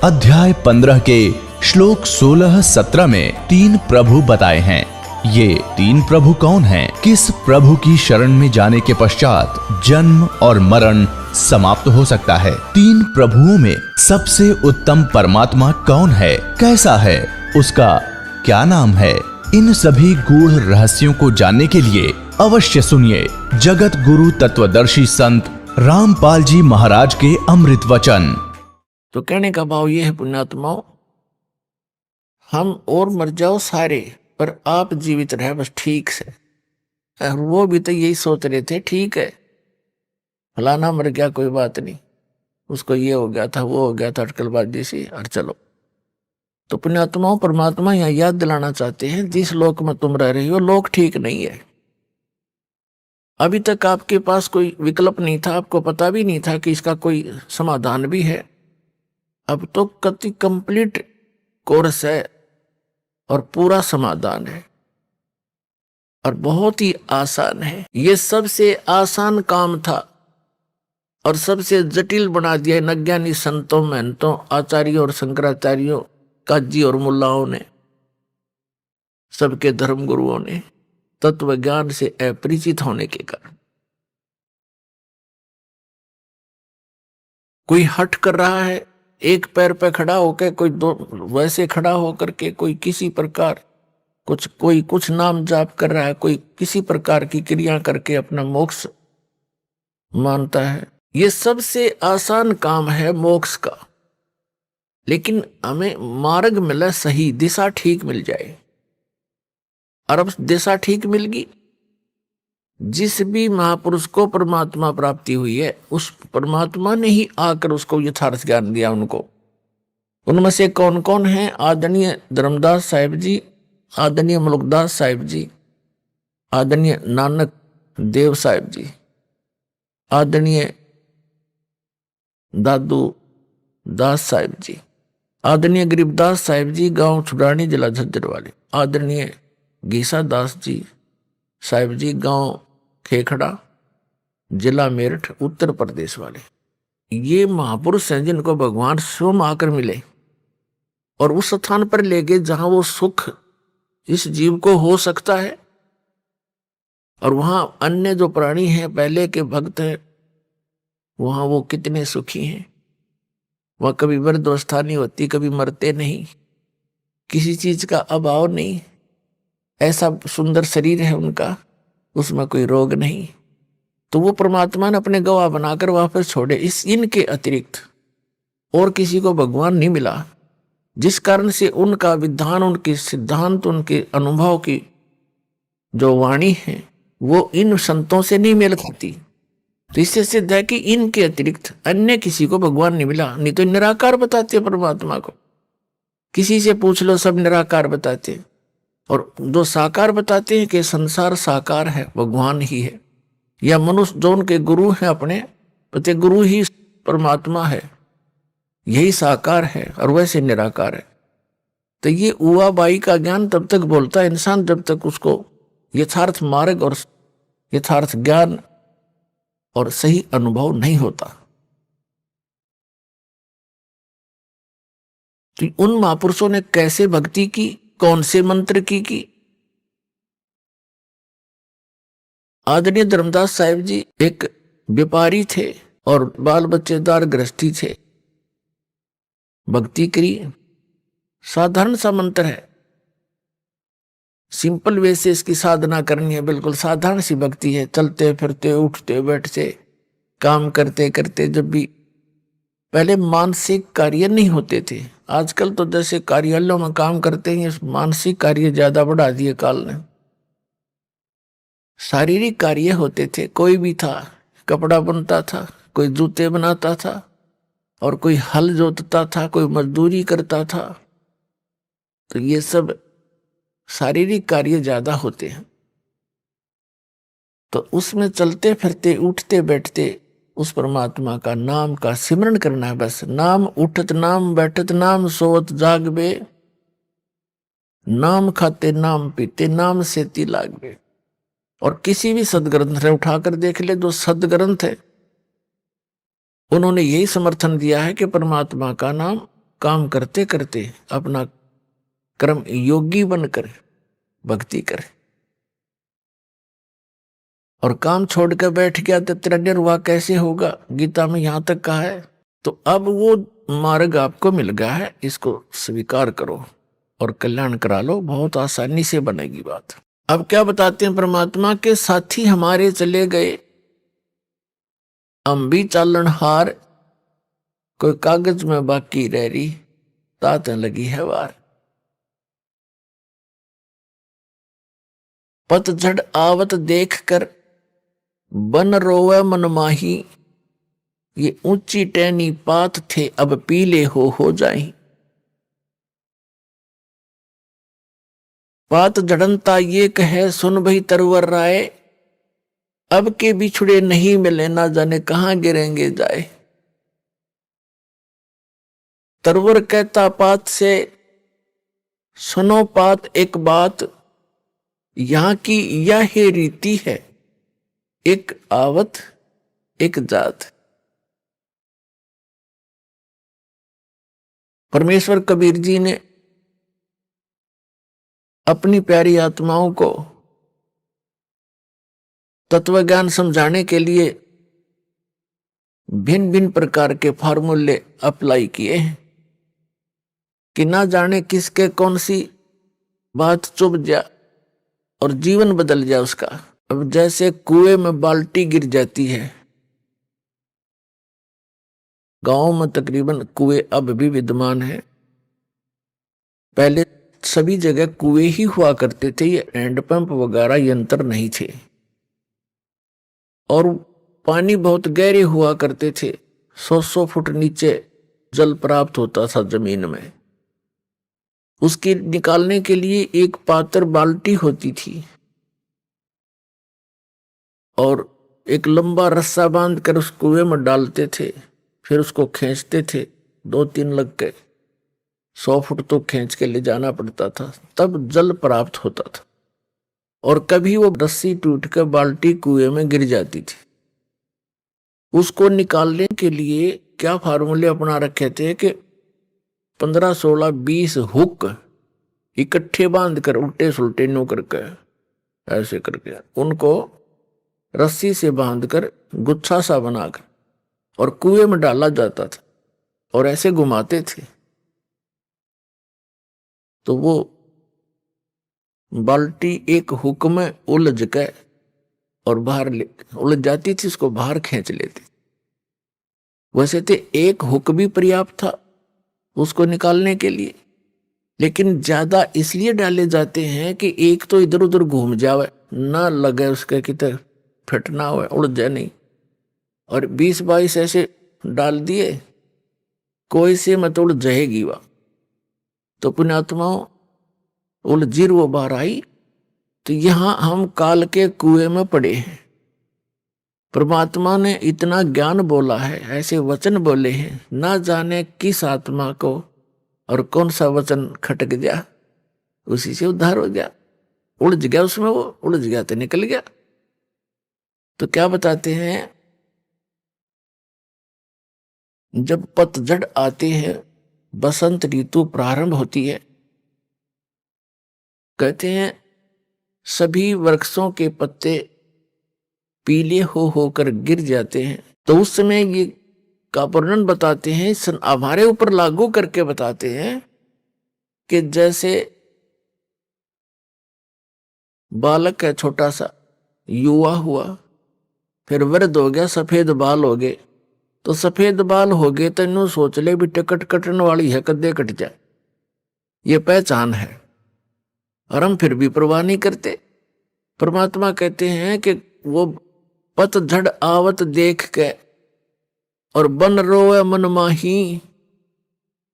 अध्याय 15 के श्लोक 16-17 में 3 प्रभु बताए हैं। ये 3 प्रभु कौन हैं? किस प्रभु की शरण में जाने के पश्चात जन्म और मरण समाप्त हो सकता है? 3 प्रभुओं में सबसे उत्तम परमात्मा कौन है? कैसा है? उसका क्या नाम है? इन सभी गूढ़ रहस्यों को जानने के लिए अवश्य सुनिए जगत गुरु तत्वदर्शी संत रामपाल जी महाराज के अमृत वचन। तो कहने का भाव ये है पुण्यात्माओं, हम और मर जाओ सारे पर आप जीवित रहे बस ठीक से। और वो भी तो यही सोच रहे थे, ठीक है फलाना मर गया कोई बात नहीं, उसको ये हो गया था वो हो गया था अटकलबाजी सी, और चलो। तो पुण्यात्माओं परमात्मा यहाँ याद दिलाना चाहते हैं, जिस लोक में तुम रह रही हो लोक ठीक नहीं है। अभी तक आपके पास कोई विकल्प नहीं था, आपको पता भी नहीं था कि इसका कोई समाधान भी है। अब तो कति कंप्लीट कोर्स है और पूरा समाधान है और बहुत ही आसान है। ये सबसे आसान काम था और सबसे जटिल बना दिया इन अज्ञानी संतों, महंतों, आचार्यों और शंकराचार्यों, काजी और मुल्लाओं ने, सबके धर्म गुरुओं ने, तत्व ज्ञान से अपरिचित होने के कारण। कोई हट कर रहा है एक पैर पे खड़ा होकर, कोई दो वैसे खड़ा होकर के, कोई किसी प्रकार कोई कुछ नाम जाप कर रहा है, कोई किसी प्रकार की क्रिया करके अपना मोक्ष मानता है। ये सबसे आसान काम है मोक्ष का, लेकिन हमें मार्ग मिले, सही दिशा ठीक मिल जाए। और अब दिशा ठीक मिल गई, जिस भी महापुरुष को परमात्मा प्राप्ति हुई है उस परमात्मा ने ही आकर उसको यथार्थ ज्ञान दिया उनको। उनमें से कौन कौन है? आदरणीय धर्मदास साहिब जी, आदरणीय मुलुकदास साहिब जी, आदरणीय नानक देव साहिब जी, आदरणीय दादू दास साहिब जी, आदरणीय गरीबदास साहिब जी, गांव छुड़ानी जिला झज्जर वाले, आदरणीय गीसा दास जी साहिब जी, गांव खेखड़ा जिला मेरठ उत्तर प्रदेश वाले। ये महापुरुष हैं जिनको भगवान स्वयं आकर मिले और उस स्थान पर ले गए जहां वो सुख इस जीव को हो सकता है। और वहां अन्य जो प्राणी हैं, पहले के भक्त हैं, वहां वो कितने सुखी हैं। वह कभी वृद्धावस्था नहीं होती, कभी मरते नहीं, किसी चीज का अभाव नहीं, ऐसा सुंदर शरीर है उनका, उसमें कोई रोग नहीं। तो वो परमात्मा ने अपने गवाह बनाकर वापस छोड़े। इनके अतिरिक्त और किसी को भगवान नहीं मिला, जिस कारण से उनका विधान, उनके सिद्धांत, उनके अनुभव की जो वाणी है वो इन संतों से नहीं मेल खाती। तो इससे सिद्ध है कि इनके अतिरिक्त अन्य किसी को भगवान नहीं मिला। नहीं तो निराकार बताते परमात्मा को, किसी से पूछ लो सब निराकार बताते। और जो साकार बताते हैं कि संसार साकार है, भगवान ही है, या मनुष्य जो उनके गुरु हैं अपने पते गुरु ही परमात्मा है, यही साकार है और वैसे निराकार है। तो ये उवा बाई का ज्ञान तब तक बोलता है इंसान जब तक उसको यथार्थ मार्ग और यथार्थ ज्ञान और सही अनुभव नहीं होता। तो उन महापुरुषों ने कैसे भक्ति की, कौन से मंत्र की? आदरणीय धर्मदास साहिब जी एक व्यापारी थे और बाल बच्चेदार गृहस्थी थे। भक्ति करी, साधारण सा मंत्र है, सिंपल वे से इसकी साधना करनी है, बिल्कुल साधारण सी भक्ति है। चलते फिरते, उठते बैठते, काम करते करते, जब भी पहले मानसिक कार्य नहीं होते थे, आजकल तो जैसे कार्यालयों में काम करते हैं, मानसिक कार्य ज्यादा बढ़ा दिए काल ने। शारीरिक कार्य होते थे, कोई भी था, कपड़ा बनता था, कोई जूते बनाता था, और कोई हल जोतता था, कोई मजदूरी करता था। तो ये सब शारीरिक कार्य ज्यादा होते हैं। तो उसमें चलते फिरते, उठते बैठते उस परमात्मा का नाम का सिमरण करना है बस। नाम उठत नाम बैठत नाम सोवत जागबे, नाम खाते नाम पीते नाम सेती लागबे। और किसी भी सदग्रंथ ने उठाकर देख ले, जो सदग्रंथ है उन्होंने यही समर्थन दिया है कि परमात्मा का नाम काम करते करते अपना कर्म योगी बनकर भक्ति करे, और काम छोड़कर बैठ गया तो तेरा निर्वाह कैसे होगा? गीता में यहां तक कहा है। तो अब वो मार्ग आपको मिल गया है, इसको स्वीकार करो और कल्याण करा लो, बहुत आसानी से बनेगी बात। अब क्या बताते हैं परमात्मा के साथी हमारे चले गए, हम भी चालन हार, कोई कागज में बाकी रह रही, तात लगी है वार। पतझड़ आवत देख कर बन रोवे मनमाही, ये ऊंची टहनी पात थे अब पीले हो जाई। पात जड़नता ये कहे सुन भई तरवर राय, अब के बिछुड़े नहीं मिले ना जाने कहां गिरेंगे जाए। तरवर कहता पात से सुनो पात एक बात, यहां की यह रीति है, एक आवत एक जात। परमेश्वर कबीर जी ने अपनी प्यारी आत्माओं को तत्व ज्ञान समझाने के लिए भिन्न भिन्न प्रकार के फार्मूले अप्लाई किए हैं कि ना जाने किसके कौन सी बात चुभ जा और जीवन बदल जाए उसका। अब जैसे कुएं में बाल्टी गिर जाती है, गांव में तकरीबन कुएं अब भी विद्यमान है, पहले सभी जगह कुएं ही हुआ करते थे, ये हैंडपंप वगैरह यंत्र नहीं थे, और पानी बहुत गहरे हुआ करते थे, 100 फुट नीचे जल प्राप्त होता था जमीन में। उसके निकालने के लिए एक पात्र बाल्टी होती थी और एक लंबा रस्सा बांध कर उस कुएं में डालते थे, फिर उसको खींचते थे, 2-3 लग के 100 फुट तो खींच के ले जाना पड़ता था, तब जल प्राप्त होता था। और कभी वो रस्सी टूट कर बाल्टी कुएं में गिर जाती थी, उसको निकालने के लिए क्या फार्मूले अपना रखे थे कि 15, 16, 20 हुक इकट्ठे बांध कर उल्टे सुलटे नो करके ऐसे करके उनको रस्सी से बांधकर गुच्छा सा बनाकर और कुएं में डाला जाता था और ऐसे घुमाते थे, तो वो बाल्टी एक हुक में उलझ के और बाहर उलझ जाती थी, उसको बाहर खींच लेते। वैसे तो एक हुक भी पर्याप्त था उसको निकालने के लिए, लेकिन ज्यादा इसलिए डाले जाते हैं कि एक तो इधर उधर घूम जावे, ना लगे उसके कितने फटना हुआ, उड़ जाए नहीं, और 20-22 ऐसे डाल दिए, कोई से मत उड़ जाएगी वह, तो पुण्यात्माओं उलझिर वो बाहर आई। तो यहां हम काल के कुएं में पड़े हैं। परमात्मा ने इतना ज्ञान बोला है, ऐसे वचन बोले हैं, ना जाने किस आत्मा को और कौन सा वचन खटक गया, उसी से उद्धार हो गया, उलझ गया उसमें, वो उलझ गया तो निकल गया। तो क्या बताते हैं, जब पतझड़ आते हैं, बसंत ऋतु प्रारंभ होती है, कहते हैं सभी वृक्षों के पत्ते पीले हो होकर गिर जाते हैं। तो उस समय ये का वर्णन बताते हैं, हमारे ऊपर लागू करके बताते हैं कि जैसे बालक है छोटा सा, युवा हुआ, फिर वृद्ध हो गया, सफेद बाल हो गए, तो सफेद बाल हो गए तो इन्हों सोच ले भी टिकट कटने वाली है, कदे कट जाए, ये पहचान है, और हम फिर भी परवाह नहीं करते। परमात्मा कहते हैं कि वो पतझड़ आवत देख के और बन रोवे मन माही,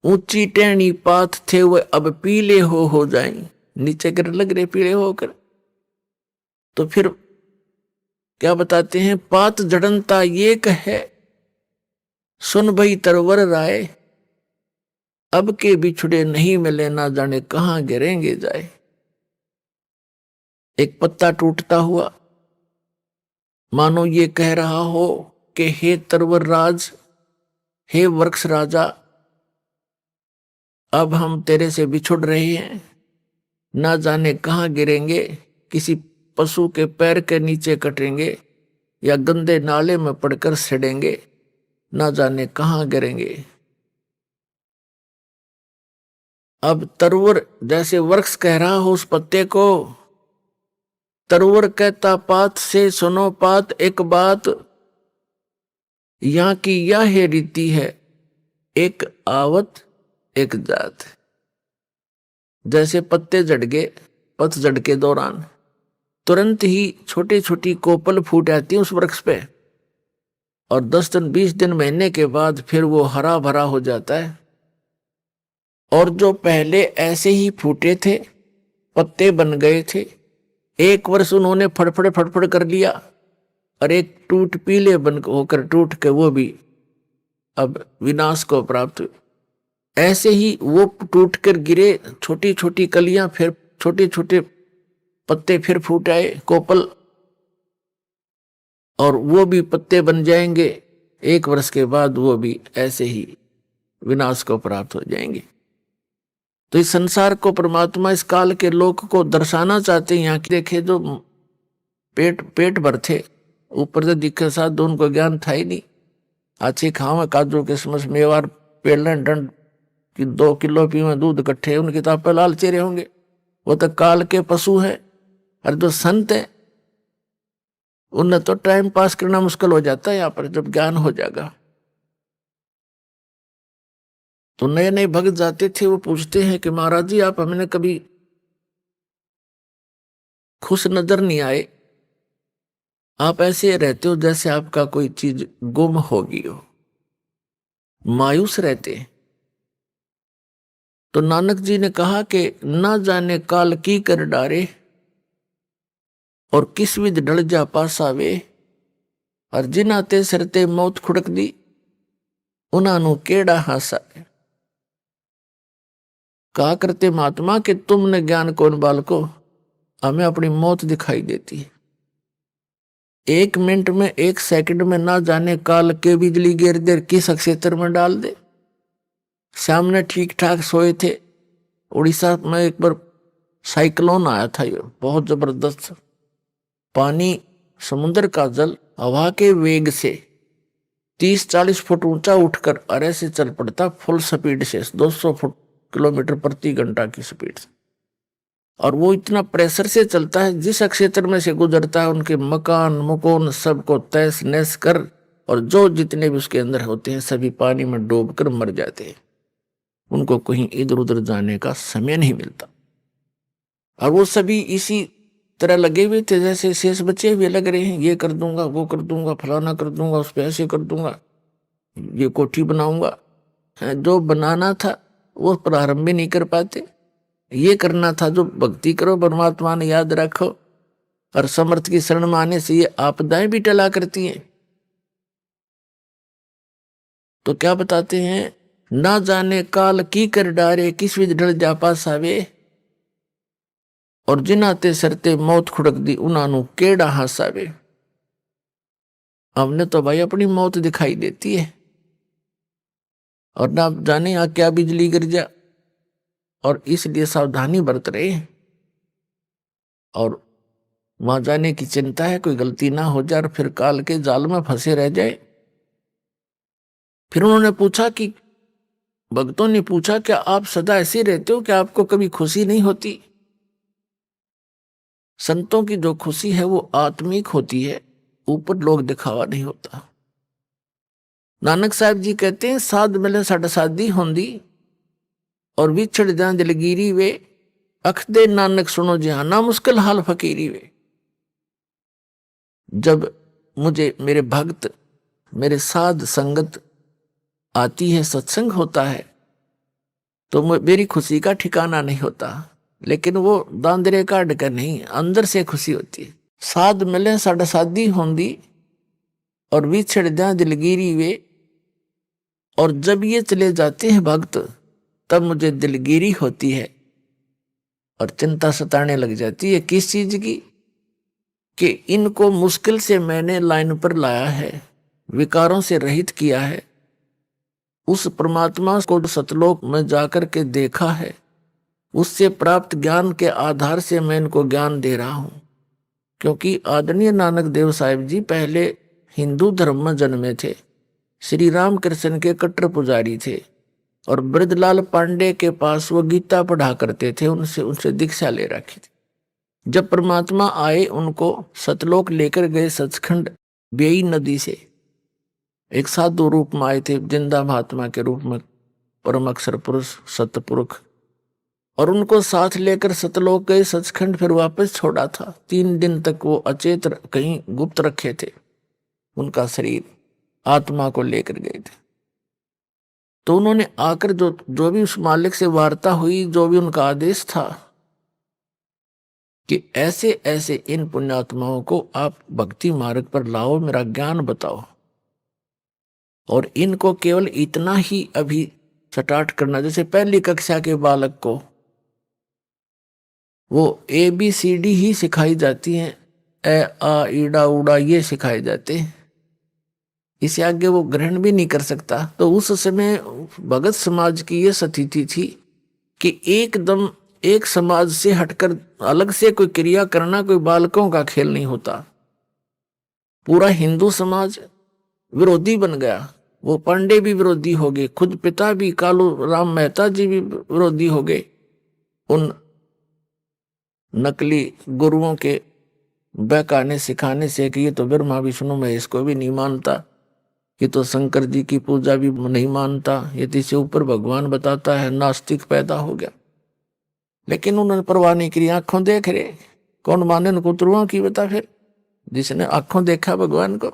ऊंची टहनी पात थे वो अब पीले हो जाएं, नीचे गिर लग रहे पीले होकर। तो फिर क्या बताते हैं, पात जड़नता ये कहे सुन भई तरवर राय, अब के बिछुड़े नहीं मिले ना जाने कहां गिरेंगे जाए। एक पत्ता टूटता हुआ मानो ये कह रहा हो कि हे तरवर राज, हे वृक्ष राजा, अब हम तेरे से बिछुड़ रहे हैं, ना जाने कहाँ गिरेंगे, किसी पशु के पैर के नीचे कटेंगे या गंदे नाले में पड़कर सड़ेंगे, ना जाने कहाँ गिरेंगे। अब तरवर जैसे वृक्ष कह रहा हो उस पत्ते को, तरवर कहता पात से सुनो पात एक बात, यहाँ की यह है रीति है, एक आवत एक जात। जैसे पत्ते झड़ गए पतझड़ के दौरान, तुरंत ही छोटी छोटी कोपल फूट आती है उस वृक्ष पे, और 10 दिन 20 दिन महीने के बाद फिर वो हरा भरा हो जाता है। और जो पहले ऐसे ही फूटे थे, पत्ते बन गए थे, एक वर्ष उन्होंने फड़फड़ फड़फड़ कर लिया, और एक टूट पीले बन होकर टूट के वो भी अब विनाश को प्राप्त हुए। ऐसे ही वो टूट कर गिरे, छोटी छोटी कलियां, फिर छोटे छोटे पत्ते फिर फूट आए कोपल, और वो भी पत्ते बन जाएंगे। 1 वर्ष के बाद वो भी ऐसे ही विनाश को प्राप्त हो जाएंगे। तो इस संसार को परमात्मा इस काल के लोक को दर्शाना चाहते हैं। यहाँ की देखे जो पेट भर थे, ऊपर से दिखे साथ उनको ज्ञान था ही नहीं। अच्छी खावे काजू किशमिश मेवार पेलन डंड कि 2 किलो पीवे दूध इकट्ठे, उनके तो आप लाल चेहरे होंगे, वो तो काल के पशु है। और जो संत है उन्हें तो टाइम पास करना मुश्किल हो जाता है। यहाँ पर जब ज्ञान हो जाएगा तो नए नए भक्त जाते थे, वो पूछते हैं कि महाराज जी आप हमें कभी खुश नजर नहीं आए, आप ऐसे रहते हो जैसे आपका कोई चीज गुम होगी हो, मायूस रहते हैं। तो नानक जी ने कहा कि ना जाने काल की कर डारे, और किस विध ढल जा पासावे, और जिनाते सरते मौत खुड़क दी, उन्होंने केड़ा हासा। कहा करते महात्मा कि तुमने ज्ञान कौन बालको, हमें अपनी मौत दिखाई देती है। 1 मिनट में 1 सेकंड में ना जाने काल के बिजली गिर दे किस क्षेत्र में डाल दे। सामने ठीक ठाक सोए थे, उड़ीसा में एक बार साइक्लोन आया था, ये बहुत जबरदस्त। पानी समुद्र का जल हवा के वेग से 30-40 फुट ऊंचा उठकर अरे से चल पड़ता, फुल स्पीड से 200 किलोमीटर प्रति घंटा की स्पीड से। और वो इतना प्रेशर से चलता है, जिस क्षेत्र में से गुजरता है उनके मकान मकोन सबको तहस नहस कर, और जो जितने भी उसके अंदर होते हैं सभी पानी में डूबकर मर जाते हैं। उनको कहीं इधर उधर जाने का समय नहीं मिलता। और वो सभी इसी तरह लगे हुए थे जैसे शेष बचे हुए लग रहे हैं, ये कर दूंगा वो कर दूंगा फलाना कर दूंगा, उस पर ऐसे कर दूंगा, ये कोठी बनाऊंगा। जो बनाना था वो प्रारंभ भी नहीं कर पाते। ये करना था जो भक्ति करो, परमात्मा ने याद रखो, और समर्थ की शरण में आने से ये आपदाएं भी टला करती हैं। तो क्या बताते हैं, ना जाने काल की कर डारे, किस विध ढल जा पासावे, और जिनाते सरते मौत खुड़क दी, उन्होंने केड़ा हासावे। हमने तो भाई अपनी मौत दिखाई देती है, और ना जाने यहाँ क्या बिजली गिर जा, और इसलिए सावधानी बरत रहे। और वहां जाने की चिंता है कोई गलती ना हो जाए और फिर काल के जाल में फंसे रह जाए। फिर उन्होंने पूछा कि भक्तों ने पूछा क्या आप सदा ऐसे रहते हो, क्या आपको कभी खुशी नहीं होती? संतों की जो खुशी है वो आत्मिक होती है, ऊपर लोग दिखावा नहीं होता। नानक साहब जी कहते हैं, साध मिले साढ़ा साधी होंदी, और विछड़ जान दिलगिरी वे, अख दे नानक सुनो जहाना मुश्किल हाल फकीरी वे। जब मुझे मेरे भक्त मेरे साध संगत आती है, सत्संग होता है, तो मेरी खुशी का ठिकाना नहीं होता, लेकिन वो दांदरे काट कर नहीं, अंदर से खुशी होती है। साध मिले साढ़ा साधी होंदी, और विछड़ जान दिलगिरी वे, और जब ये चले जाते हैं भक्त तब मुझे दिलगिरी होती है और चिंता सताने लग जाती है। किस चीज की? कि इनको मुश्किल से मैंने लाइन पर लाया है, विकारों से रहित किया है, उस परमात्मा को सतलोक में जाकर के देखा है, उससे प्राप्त ज्ञान के आधार से मैं इनको ज्ञान दे रहा हूं। क्योंकि आदरणीय नानक देव साहिब जी पहले हिंदू धर्म में जन्मे थे, श्री राम कृष्ण के कट्टर पुजारी थे, और ब्रजलाल पांडे के पास वो गीता पढ़ा करते थे, उनसे दीक्षा ले रखी थी। जब परमात्मा आए उनको सतलोक लेकर गए सचखंड बेई नदी से, एक साधु रूप में आए थे, जिंदा महात्मा के रूप में, परम अक्षर पुरुष सतपुरुष, और उनको साथ लेकर सतलोक गए सचखंड, फिर वापस छोड़ा था। 3 दिन तक वो अचेत कहीं गुप्त रखे थे, उनका शरीर आत्मा को लेकर गए थे। तो उन्होंने आकर जो भी उस मालिक से वार्ता हुई, जो भी उनका आदेश था कि ऐसे ऐसे इन पुण्यात्माओं को आप भक्ति मार्ग पर लाओ, मेरा ज्ञान बताओ, और इनको केवल इतना ही अभी स्टार्ट करना, जैसे पहली कक्षा के बालक को वो ABCD ही सिखाई जाती है, ए आ ईड़ा उड़ा ये सिखाए जाते हैं, इसे आगे वो ग्रहण भी नहीं कर सकता। तो उस समय भगत समाज की ये स्थिति थी कि एकदम एक समाज से हटकर अलग से कोई क्रिया करना कोई बालकों का खेल नहीं होता। पूरा हिंदू समाज विरोधी बन गया, वो पांडे भी विरोधी हो गए, खुद पिता भी कालू राम मेहता जी भी विरोधी हो गए उन नकली गुरुओं के बहकाने सिखाने से कि ये तो ब्रह्मा विष्णु महेश को भी नहीं मानता, ये तो शंकर जी की पूजा भी नहीं मानता, ये तो इससे ऊपर भगवान बताता है, नास्तिक पैदा हो गया। लेकिन उन्होंने परवाह नहीं करी, आंखों देख रहे, कौन माने उनको तुरुओं की बता, फिर जिसने आंखों देखा भगवान को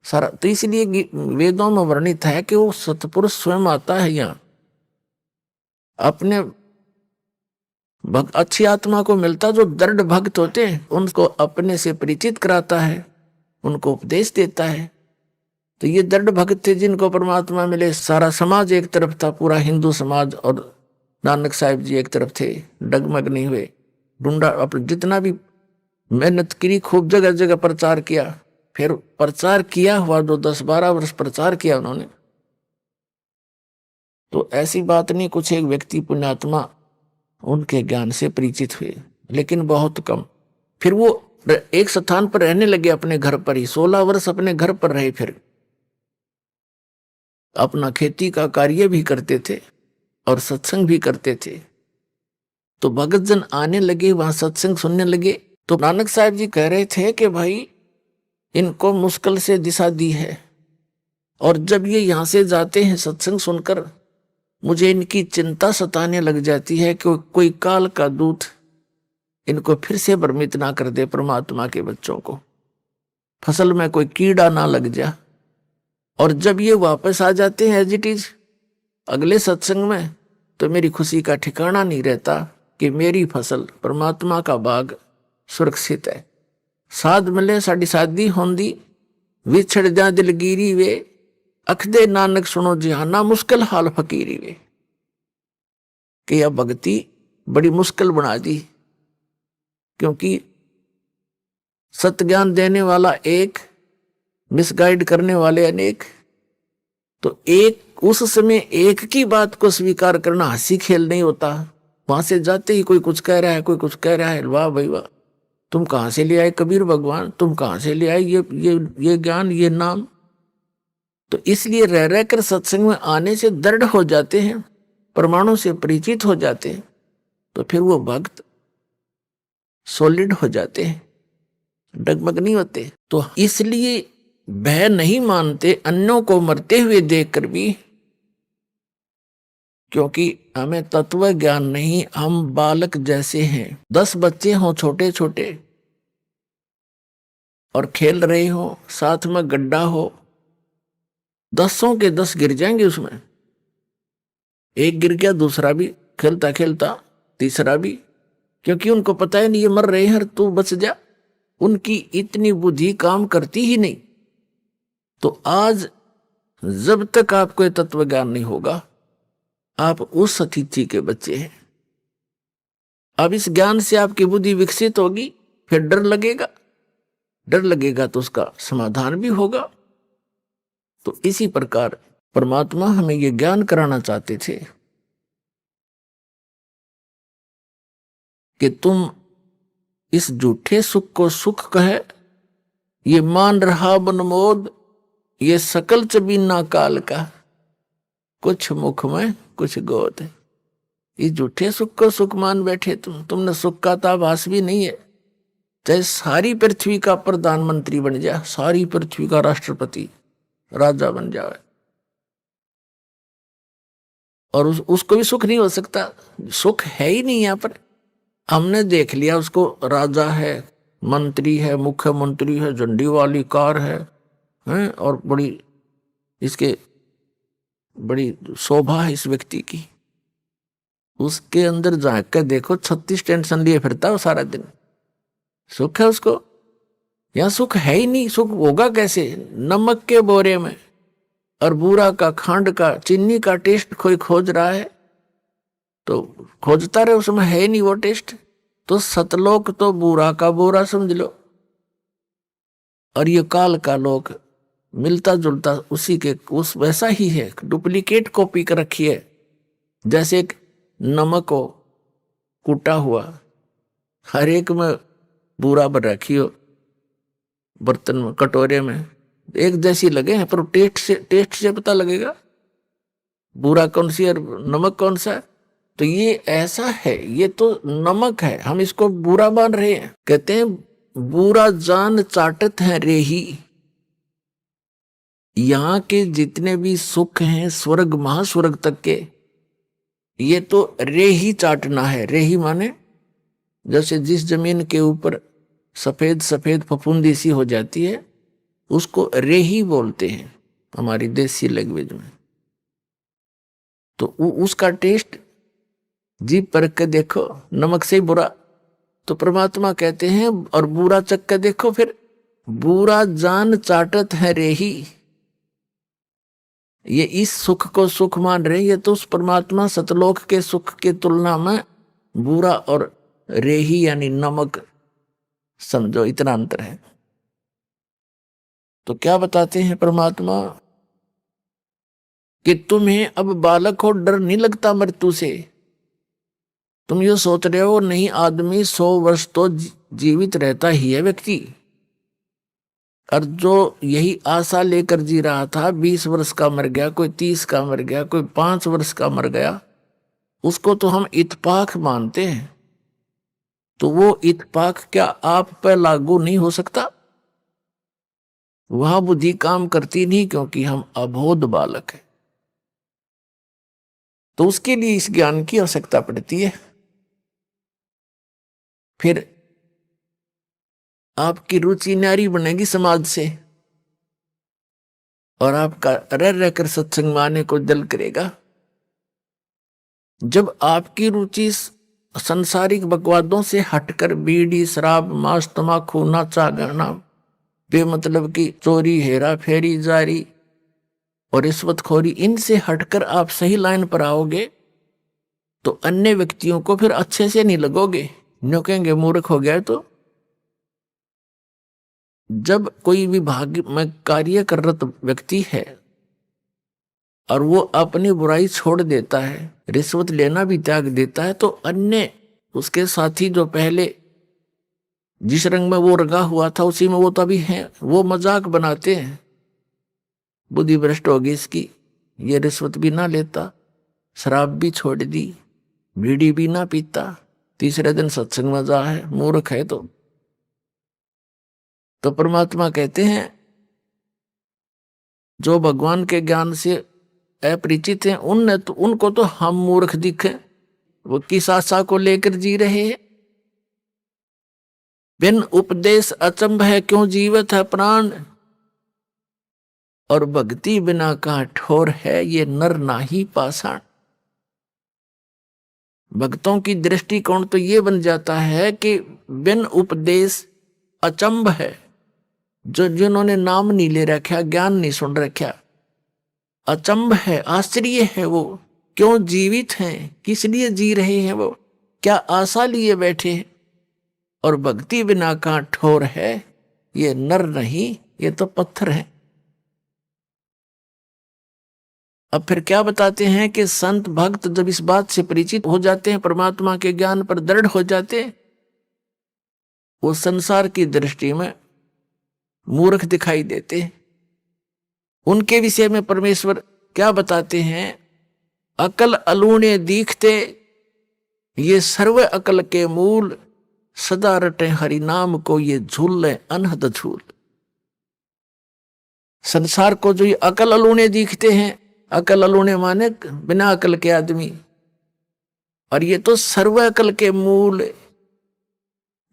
सारा। तो इसलिए वेदों में वर्णित है कि वो सतपुरुष स्वयं आता है यहाँ, अपने अच्छी आत्मा को मिलता, जो दृढ़ भक्त होते हैं उनको अपने से परिचित कराता है, उनको उपदेश देता है। तो ये दृढ़ भक्त थे जिनको परमात्मा मिले। सारा समाज एक तरफ था, पूरा हिंदू समाज, और नानक साहिब जी एक तरफ थे, डगमग नहीं हुए। ढूंढा अपने जितना भी मेहनत करी, खूब जगह जगह प्रचार किया, फिर प्रचार किया हुआ जो 10-12 वर्ष प्रचार किया उन्होंने। तो ऐसी बात नहीं, कुछ एक व्यक्ति पुण्यात्मा उनके ज्ञान से परिचित हुए, लेकिन बहुत कम। फिर वो एक स्थान पर रहने लगे, अपने घर पर ही 16 वर्ष अपने घर पर रहे, फिर अपना खेती का कार्य भी करते थे और सत्संग भी करते थे। तो भगत जन आने लगे, वहां सत्संग सुनने लगे। तो नानक साहब जी कह रहे थे कि भाई इनको मुश्किल से दिशा दी है, और जब ये यहां से जाते हैं सत्संग सुनकर, मुझे इनकी चिंता सताने लग जाती है कि कोई काल का दूत इनको फिर से भ्रमित ना कर दे, परमात्मा के बच्चों को फसल में कोई कीड़ा ना लग जा। और जब ये वापस आ जाते हैं एज इट इज अगले सत्संग में, तो मेरी खुशी का ठिकाना नहीं रहता कि मेरी फसल परमात्मा का बाग सुरक्षित है। साध मिले साड़ी शादी होंदी, विछड़ जा दिलगिरी वे, अखदे नानक सुनो जिहाना, मुश्किल हाल फकीरी वे। कि यह भक्ति बड़ी मुश्किल बना दी, क्योंकि सत्य ज्ञान देने वाला एक, मिसगाइड करने वाले अनेक। तो एक उस समय एक की बात को स्वीकार करना हंसी खेल नहीं होता। वहां से जाते ही कोई कुछ कह रहा है, कोई कुछ कह रहा है, वाह भाई वाह, तुम कहां से ले आए कबीर भगवान, तुम कहां से ले आए ये ज्ञान, ये नाम। तो इसलिए रह रहकर सत्संग में आने से दृढ़ हो जाते हैं, प्रमाणों से परिचित हो जाते हैं, तो फिर वो भक्त सॉलिड हो जाते हैं, डगमग नहीं होते। तो इसलिए भय नहीं मानते अन्यों को मरते हुए देखकर भी, क्योंकि हमें तत्व ज्ञान नहीं, हम बालक जैसे हैं। 10 बच्चे हों छोटे छोटे और खेल रहे हो, साथ में गड्ढा हो, 10 के 10 गिर जाएंगे उसमें। एक गिर गया, दूसरा भी खेलता खेलता, तीसरा भी, क्योंकि उनको पता है नहीं ये मर रहे हैं, तू बच जा। उनकी इतनी बुद्धि काम करती ही नहीं। तो आज जब तक आपको ये तत्व ज्ञान नहीं होगा, आप उस स्थिति के बच्चे हैं। अब इस ज्ञान से आपकी बुद्धि विकसित होगी, फिर डर लगेगा, डर लगेगा तो उसका समाधान भी होगा। तो इसी प्रकार परमात्मा हमें ये ज्ञान कराना चाहते थे कि तुम इस झूठे सुख को सुख कहे, ये मान रहा बनमोद, ये सकल चबीना काल का, कुछ मुख में कुछ गोद। इस झूठे सुख को सुख मान बैठे तुमने सुख का तो आभास भी नहीं है। चाहे सारी पृथ्वी का प्रधानमंत्री बन जाए, सारी पृथ्वी का राष्ट्रपति राजा बन जाए, और उसको भी सुख नहीं हो सकता। सुख है ही नहीं यहाँ पर। हमने देख लिया उसको, राजा है, मंत्री है, मुख्यमंत्री है, झंडी वाली कार है, और इसके बड़ी शोभा है इस व्यक्ति की। उसके अंदर झांक कर देखो, 36 टेंशन लिए फिरता है वो सारा दिन। सुख है उसको? यहाँ सुख है ही नहीं। सुख होगा कैसे? नमक के बोरे में और बूरा का, खांड का, चीनी का टेस्ट कोई खोज रहा है तो खोजता रहे, उसमें है ही नहीं वो टेस्ट। तो सतलोक तो बूरा का बोरा समझ लो, और ये काल का लोक मिलता जुलता उसी के उस वैसा ही है, डुप्लीकेट कॉपी कर रखी है। जैसे एक नमक हो कूटा हुआ, हर एक में बूरा भर रखी हो, बर्तन में, कटोरे में, एक जैसी लगे हैं, पर टेस्ट से पता लगेगा बूरा कौन सी और नमक कौन सा है। तो ये ऐसा है, ये तो नमक है, हम इसको बुरा मान रहे हैं। कहते हैं बुरा जान चाटत है रेही। यहां के जितने भी सुख हैं स्वर्ग महास्वर्ग तक के, ये तो रेही चाटना है। रेही माने जैसे जिस जमीन के ऊपर सफेद सफेद फफूंदी सी हो जाती है उसको रेही बोलते हैं हमारी देसी लैंग्वेज में। तो उसका टेस्ट जीभ पर के देखो, नमक से ही बुरा। तो परमात्मा कहते हैं और बुरा चख के देखो, फिर बुरा जान चाटत है रेही। ये इस सुख को सुख मान रहे, ये तो उस परमात्मा सतलोक के सुख के तुलना में बुरा और रेही यानी नमक समझो, इतना अंतर है। तो क्या बताते हैं परमात्मा कि तुम्हें अब बालक हो, डर नहीं लगता मृत्यु से। तुम ये सोच रहे हो नहीं, आदमी 100 वर्ष तो जीवित रहता ही है व्यक्ति, और जो यही आशा लेकर जी रहा था 20 वर्ष का मर गया, कोई 30 का मर गया, कोई 5 वर्ष का मर गया, उसको तो हम इत्तेफाक मानते हैं। तो वो इत्तेफाक क्या आप पर लागू नहीं हो सकता? वह बुद्धि काम करती नहीं, क्योंकि हम अबोध बालक हैं। तो उसके लिए इस ज्ञान की आवश्यकता पड़ती है। फिर आपकी रुचि न्यारी बनेगी समाज से, और आपका रह रहकर सत्संग में आने को दिल करेगा। जब आपकी रुचि संसारिक बकवादों से हटकर बीड़ी, शराब, मांस, तमाकू, नाचा गाना, बेमतलब की चोरी, हेरा फेरी, जारी और रिश्वतखोरी, इनसे हटकर आप सही लाइन पर आओगे तो अन्य व्यक्तियों को फिर अच्छे से नहीं लगोगे, न्यों कहेंगे मूर्ख हो गया। तो जब कोई विभाग में कार्य कर रहा व्यक्ति है और वो अपनी बुराई छोड़ देता है, रिश्वत लेना भी त्याग देता है, तो अन्य उसके साथी जो पहले जिस रंग में वो रंगा हुआ था उसी में वो तो अभी है, वो मजाक बनाते हैं, बुद्धि भ्रष्ट होगी इसकी, ये रिश्वत भी ना लेता, शराब भी छोड़ दी, बीड़ी भी ना पीता, तीसरे दिन सत्संग में जा है, मूर्ख है। तो परमात्मा कहते हैं जो भगवान के ज्ञान से अपरिचित हैं उनको तो हम मूर्ख दिखे। वो किस आशा को लेकर जी रहे हैं? बिन उपदेश अचंभ है क्यों जीवत है प्राण, और भक्ति बिना कहाँ ठोर है ये नर नाही पाषाण। भक्तों की दृष्टिकोण तो ये बन जाता है कि बिन उपदेश अचंभ है, जो जिन्होंने नाम नहीं ले रखा, ज्ञान नहीं सुन रखा, अचंभ है, आश्चर्य है वो, क्यों जीवित हैं, किस लिए जी रहे हैं, वो क्या आशा लिए बैठे हैं। और भक्ति बिना कहाँ ठोर है, ये नर नहीं, ये तो पत्थर है। अब फिर क्या बताते हैं कि संत भक्त जब इस बात से परिचित हो जाते हैं, परमात्मा के ज्ञान पर दृढ़ हो जाते हैं, वो संसार की दृष्टि में मूर्ख दिखाई देते हैं। उनके विषय में परमेश्वर क्या बताते हैं? अकल अलूणे दीखते, ये सर्व अकल के मूल, सदा रटे हरि नाम को ये झूल अनहद झूल। संसार को जो ये अकल अलूणे दिखते हैं, अकल अलूणे माने बिना अकल के आदमी, और ये तो सर्व अकल के मूल,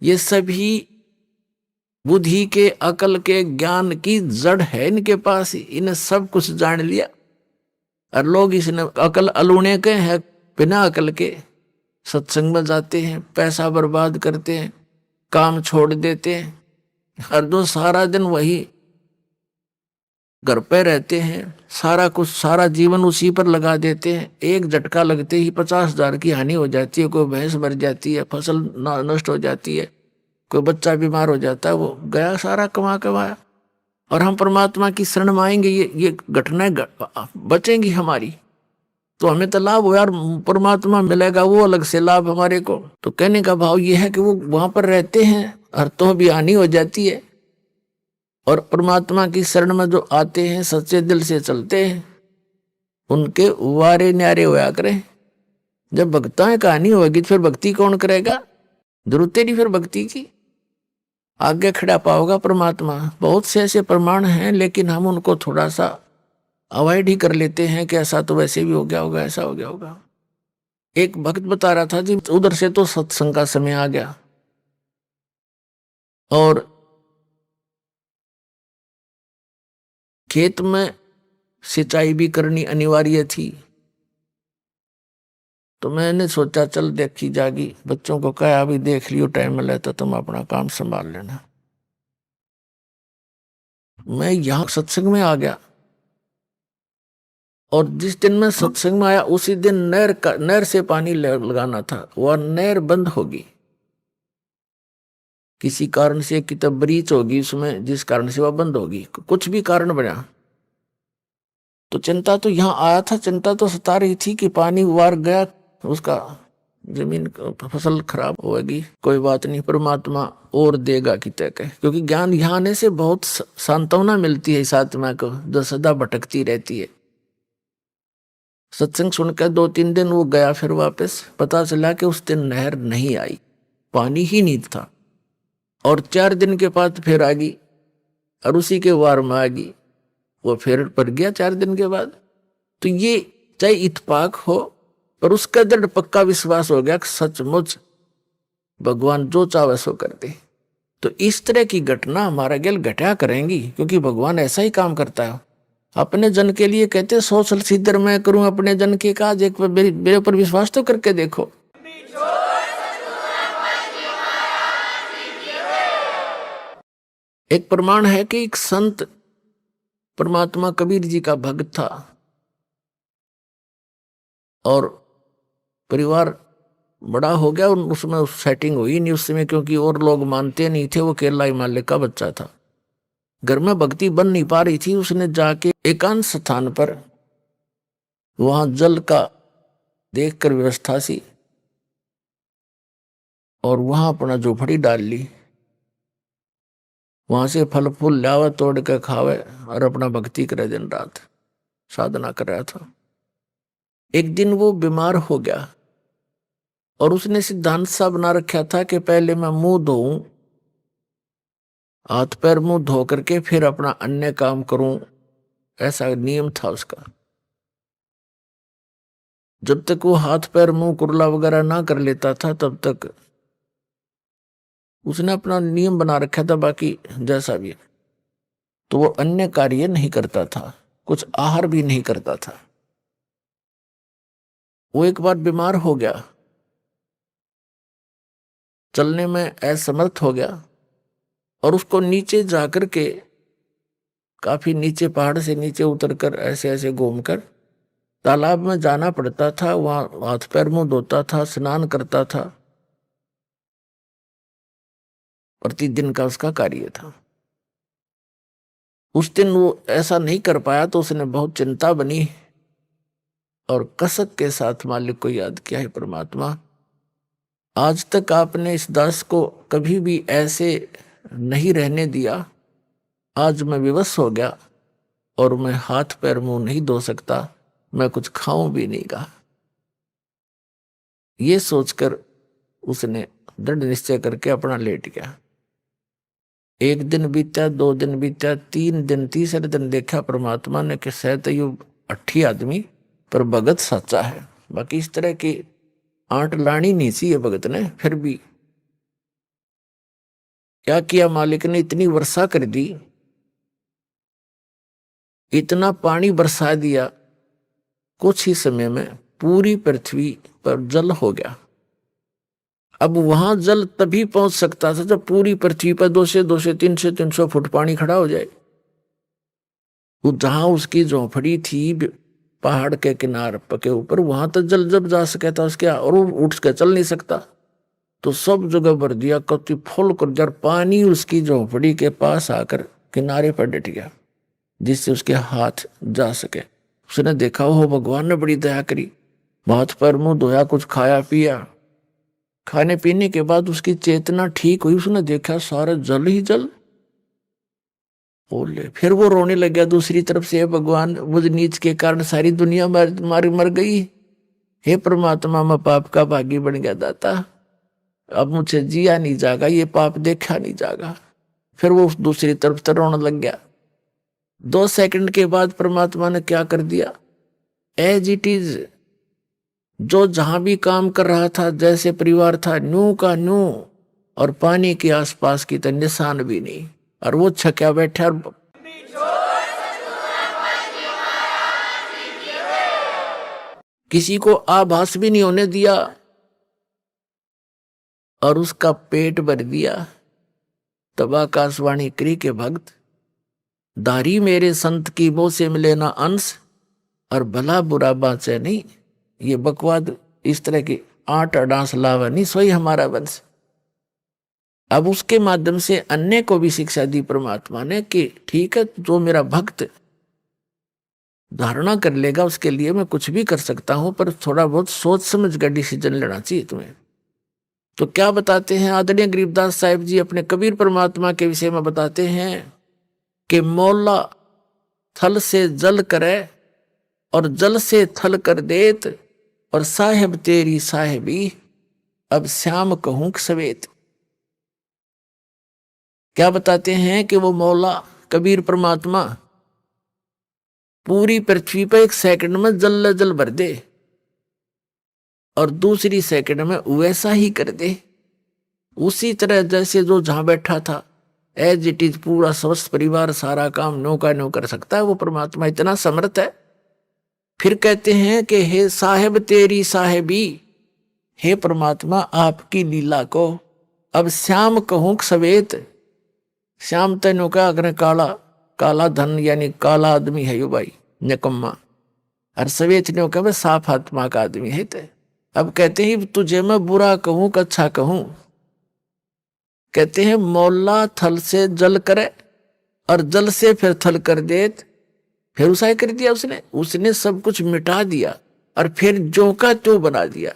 ये सभी बुद्धि के अकल के ज्ञान की जड़ है इनके पास, इन्हें सब कुछ जान लिया। और लोग इसने अकल अलूणे के हैं, बिना अकल के सत्संग में जाते हैं, पैसा बर्बाद करते हैं, काम छोड़ देते हैं, हर दो सारा दिन वही घर पे रहते हैं, सारा कुछ सारा जीवन उसी पर लगा देते हैं। एक झटका लगते ही 50,000 की हानि हो जाती है, कोई भैंस मर जाती है, फसल नष्ट हो जाती है, कोई बच्चा बीमार हो जाता है, वो गया सारा कमा कमाया। और हम परमात्मा की शरण में आएंगे, ये घटनाएं बचेंगी हमारी, तो हमें तो लाभ हो यार, परमात्मा मिलेगा वो अलग से लाभ हमारे को। तो कहने का भाव ये है कि वो वहां पर रहते हैं और तो भी हानि हो जाती है, और परमात्मा की शरण में जो आते हैं, सच्चे दिल से चलते हैं, उनके वारे न्यारे होया करें। जब भक्ताएं कहानी होगी तो फिर भक्ति कौन करेगा? जरूरत नहीं फिर भक्ति की, आगे खड़ा पाओगा परमात्मा। बहुत से ऐसे प्रमाण हैं, लेकिन हम उनको थोड़ा सा अवॉइड ही कर लेते हैं कि ऐसा तो वैसे भी हो गया होगा, ऐसा हो गया होगा। एक भक्त बता रहा था जी, उधर से तो सत्संग का समय आ गया और खेत में सिंचाई भी करनी अनिवार्य थी, तो मैंने सोचा चल देखी जागी, बच्चों को कहा अभी देख लियो, टाइम मिले तो तुम अपना काम संभाल लेना। मैं यहां सत्संग में आ गया, और जिस दिन मैं सत्संग में आया उसी दिन नहर से पानी लगाना था, वह नहर बंद होगी, किसी कारण से किताब ब्रीच होगी उसमें, जिस कारण से वह बंद होगी, कुछ भी कारण बना। तो चिंता तो यहां आया था, चिंता तो सता रही थी कि पानी वार गया, उसका जमीन फसल खराब होगी, कोई बात नहीं, परमात्मा और देगा कि तय कहे। क्योंकि ज्ञान यहाँ आने से बहुत सांत्वना मिलती है इस आत्मा को जो सदा भटकती रहती है। सत्संग सुनकर 2-3 दिन वो गया, फिर वापस पता चला कि उस दिन नहर नहीं आई, पानी ही नहीं था। और 4 दिन के बाद फिर आ गई, और उसी के वार में आ गई, वो फिर पड़ गया 4 दिन के बाद। तो ये चाहे इत्तेफाक हो, पर उसका दृढ़ पक्का विश्वास हो गया कि सचमुच भगवान जो चाहे सो करते। तो इस तरह की घटना हमारा गेल घटा करेंगी, क्योंकि भगवान ऐसा ही काम करता है। अपने जन के लिए कहते 100 साल सिद्धर मैं करूं अपने जन के काज, एक मेरे ऊपर विश्वास तो करके देखो। एक प्रमाण है कि एक संत परमात्मा कबीर जी का भक्त था, और परिवार बड़ा हो गया, उसमें सेटिंग हुई नहीं उस समय, क्योंकि और लोग मानते नहीं थे, वो केरला हिमालय का बच्चा था, घर में भक्ति बन नहीं पा रही थी। उसने जाके एकांत स्थान पर वहां जल का देखकर व्यवस्था सी, और वहां अपना झोपड़ी डाल ली, वहां से फल फूल लावे तोड़ के खावे, और अपना भक्ति करे, दिन रात साधना कर रहा था। एक दिन वो बीमार हो गया, और उसने सिद्धांत सा बना रखा था कि पहले मैं मुंह धोऊं, हाथ पैर मुंह धो करके फिर अपना अन्य काम करूं, ऐसा नियम था उसका। जब तक वो हाथ पैर मुंह कुरला वगैरह ना कर लेता था, तब तक उसने अपना नियम बना रखा था, बाकी जैसा भी। तो वो अन्य कार्य नहीं करता था, कुछ आहार भी नहीं करता था। वो एक बार बीमार हो गया, चलने में असमर्थ हो गया, और उसको नीचे जाकर के, काफी नीचे, पहाड़ से नीचे उतरकर ऐसे ऐसे घूमकर तालाब में जाना पड़ता था, वहां हाथ पैर मुंह धोता था, स्नान करता था, प्रतिदिन का उसका कार्य था। उस दिन वो ऐसा नहीं कर पाया, तो उसने बहुत चिंता बनी और कसक के साथ मालिक को याद किया है परमात्मा, आज तक आपने इस दास को कभी भी ऐसे नहीं रहने दिया, आज मैं विवश हो गया और मैं हाथ पैर मुंह नहीं धो सकता, मैं कुछ खाऊं भी नहीं गा। ये सोचकर उसने दृढ़ निश्चय करके अपना लेट गया। एक दिन बीता, 2 दिन बीता, 3 दिन, तीसरे दिन देखा परमात्मा ने कि शायद ये अट्ठी आदमी पर भगत सच्चा है, बाकी इस तरह की आंट लानी नहीं सी है भगत ने। फिर भी क्या किया मालिक ने, इतनी वर्षा कर दी, इतना पानी बरसा दिया, कुछ ही समय में पूरी पृथ्वी पर जल हो गया। अब वहां जल तभी पहुंच सकता था जब पूरी पृथ्वी पर 200 300 फुट पानी खड़ा हो जाए। वो जहां उसकी झोंपड़ी थी पहाड़ के किनारे के ऊपर, वहां तक जल जब जा सके था उसके, और वो उठ के चल नहीं सकता, तो सब जगह भर दिया, कति फुल कर दिया। पानी उसकी झोंपड़ी के पास आकर किनारे पर डट गया, जिससे उसके हाथ जा सके। उसने देखा हो भगवान ने बड़ी दया करी, हाथ पर मुंह धोया, कुछ खाया पिया। खाने पीने के बाद उसकी चेतना ठीक हुई, उसने देखा सारा जल ही जल। बोले फिर वो रोने लग गया दूसरी तरफ से, भगवान मुझ नीच के कारण सारी दुनिया मर गई, हे परमात्मा मैं पाप का भागी बन गया दाता, अब मुझे जिया नहीं जागा, ये पाप देखा नहीं जागा। फिर वो दूसरी तरफ से रोने लग गया। 2 सेकंड के बाद परमात्मा ने क्या कर दिया, एज इट इज, जो जहां भी काम कर रहा था, जैसे परिवार था, न्यू का न्यू, और पानी के आसपास की तो निशान भी नहीं, और वो छक्या बैठा। और किसी को आभास भी नहीं होने दिया, और उसका पेट भर दिया। तब आकाशवाणी करी के भक्त, दारी मेरे संत की वो से मिले ना अंश, और भला बुरा बाचे नहीं। ये बकवाद इस तरह की आठ अडांस लावा नहीं, सोई हमारा वंश। अब उसके माध्यम से अन्य को भी शिक्षा दी परमात्मा ने कि ठीक है, जो मेरा भक्त धारणा कर लेगा उसके लिए मैं कुछ भी कर सकता हूं, पर थोड़ा बहुत सोच समझ कर डिसीजन लेना चाहिए तुम्हें। तो क्या बताते हैं आदरणीय गरीबदास साहिब जी अपने कबीर परमात्मा के विषय में बताते हैं कि मौला थल से जल करे और जल से थल कर देत, और साहेब तेरी साहेबी अब श्याम कहूं सवेत। क्या बताते हैं कि वो मौला कबीर परमात्मा पूरी पृथ्वी पर 1 सेकंड में जल जल भर दे, और दूसरी सेकंड में वैसा ही कर दे, उसी तरह जैसे जो जहां बैठा था एज इट इज, पूरा स्वस्थ परिवार सारा काम नो का नो कर सकता है। वो परमात्मा इतना समर्थ है। फिर कहते हैं कि हे साहेब तेरी साहेबी, हे परमात्मा आपकी लीला को अब श्याम कहूं सवेत। श्याम तेनो का अगर काला काला धन यानी काला आदमी है यो भाई निकम्मा, और सवेत ने कहा साफ आत्मा का आदमी है। ते अब कहते हैं तुझे मैं बुरा कहूं कि अच्छा कहूं। कहते हैं मौला थल से जल करे और जल से फिर थल कर देत, फिर उसा कर दिया उसने सब कुछ मिटा दिया और फिर जो का त्यों बना दिया।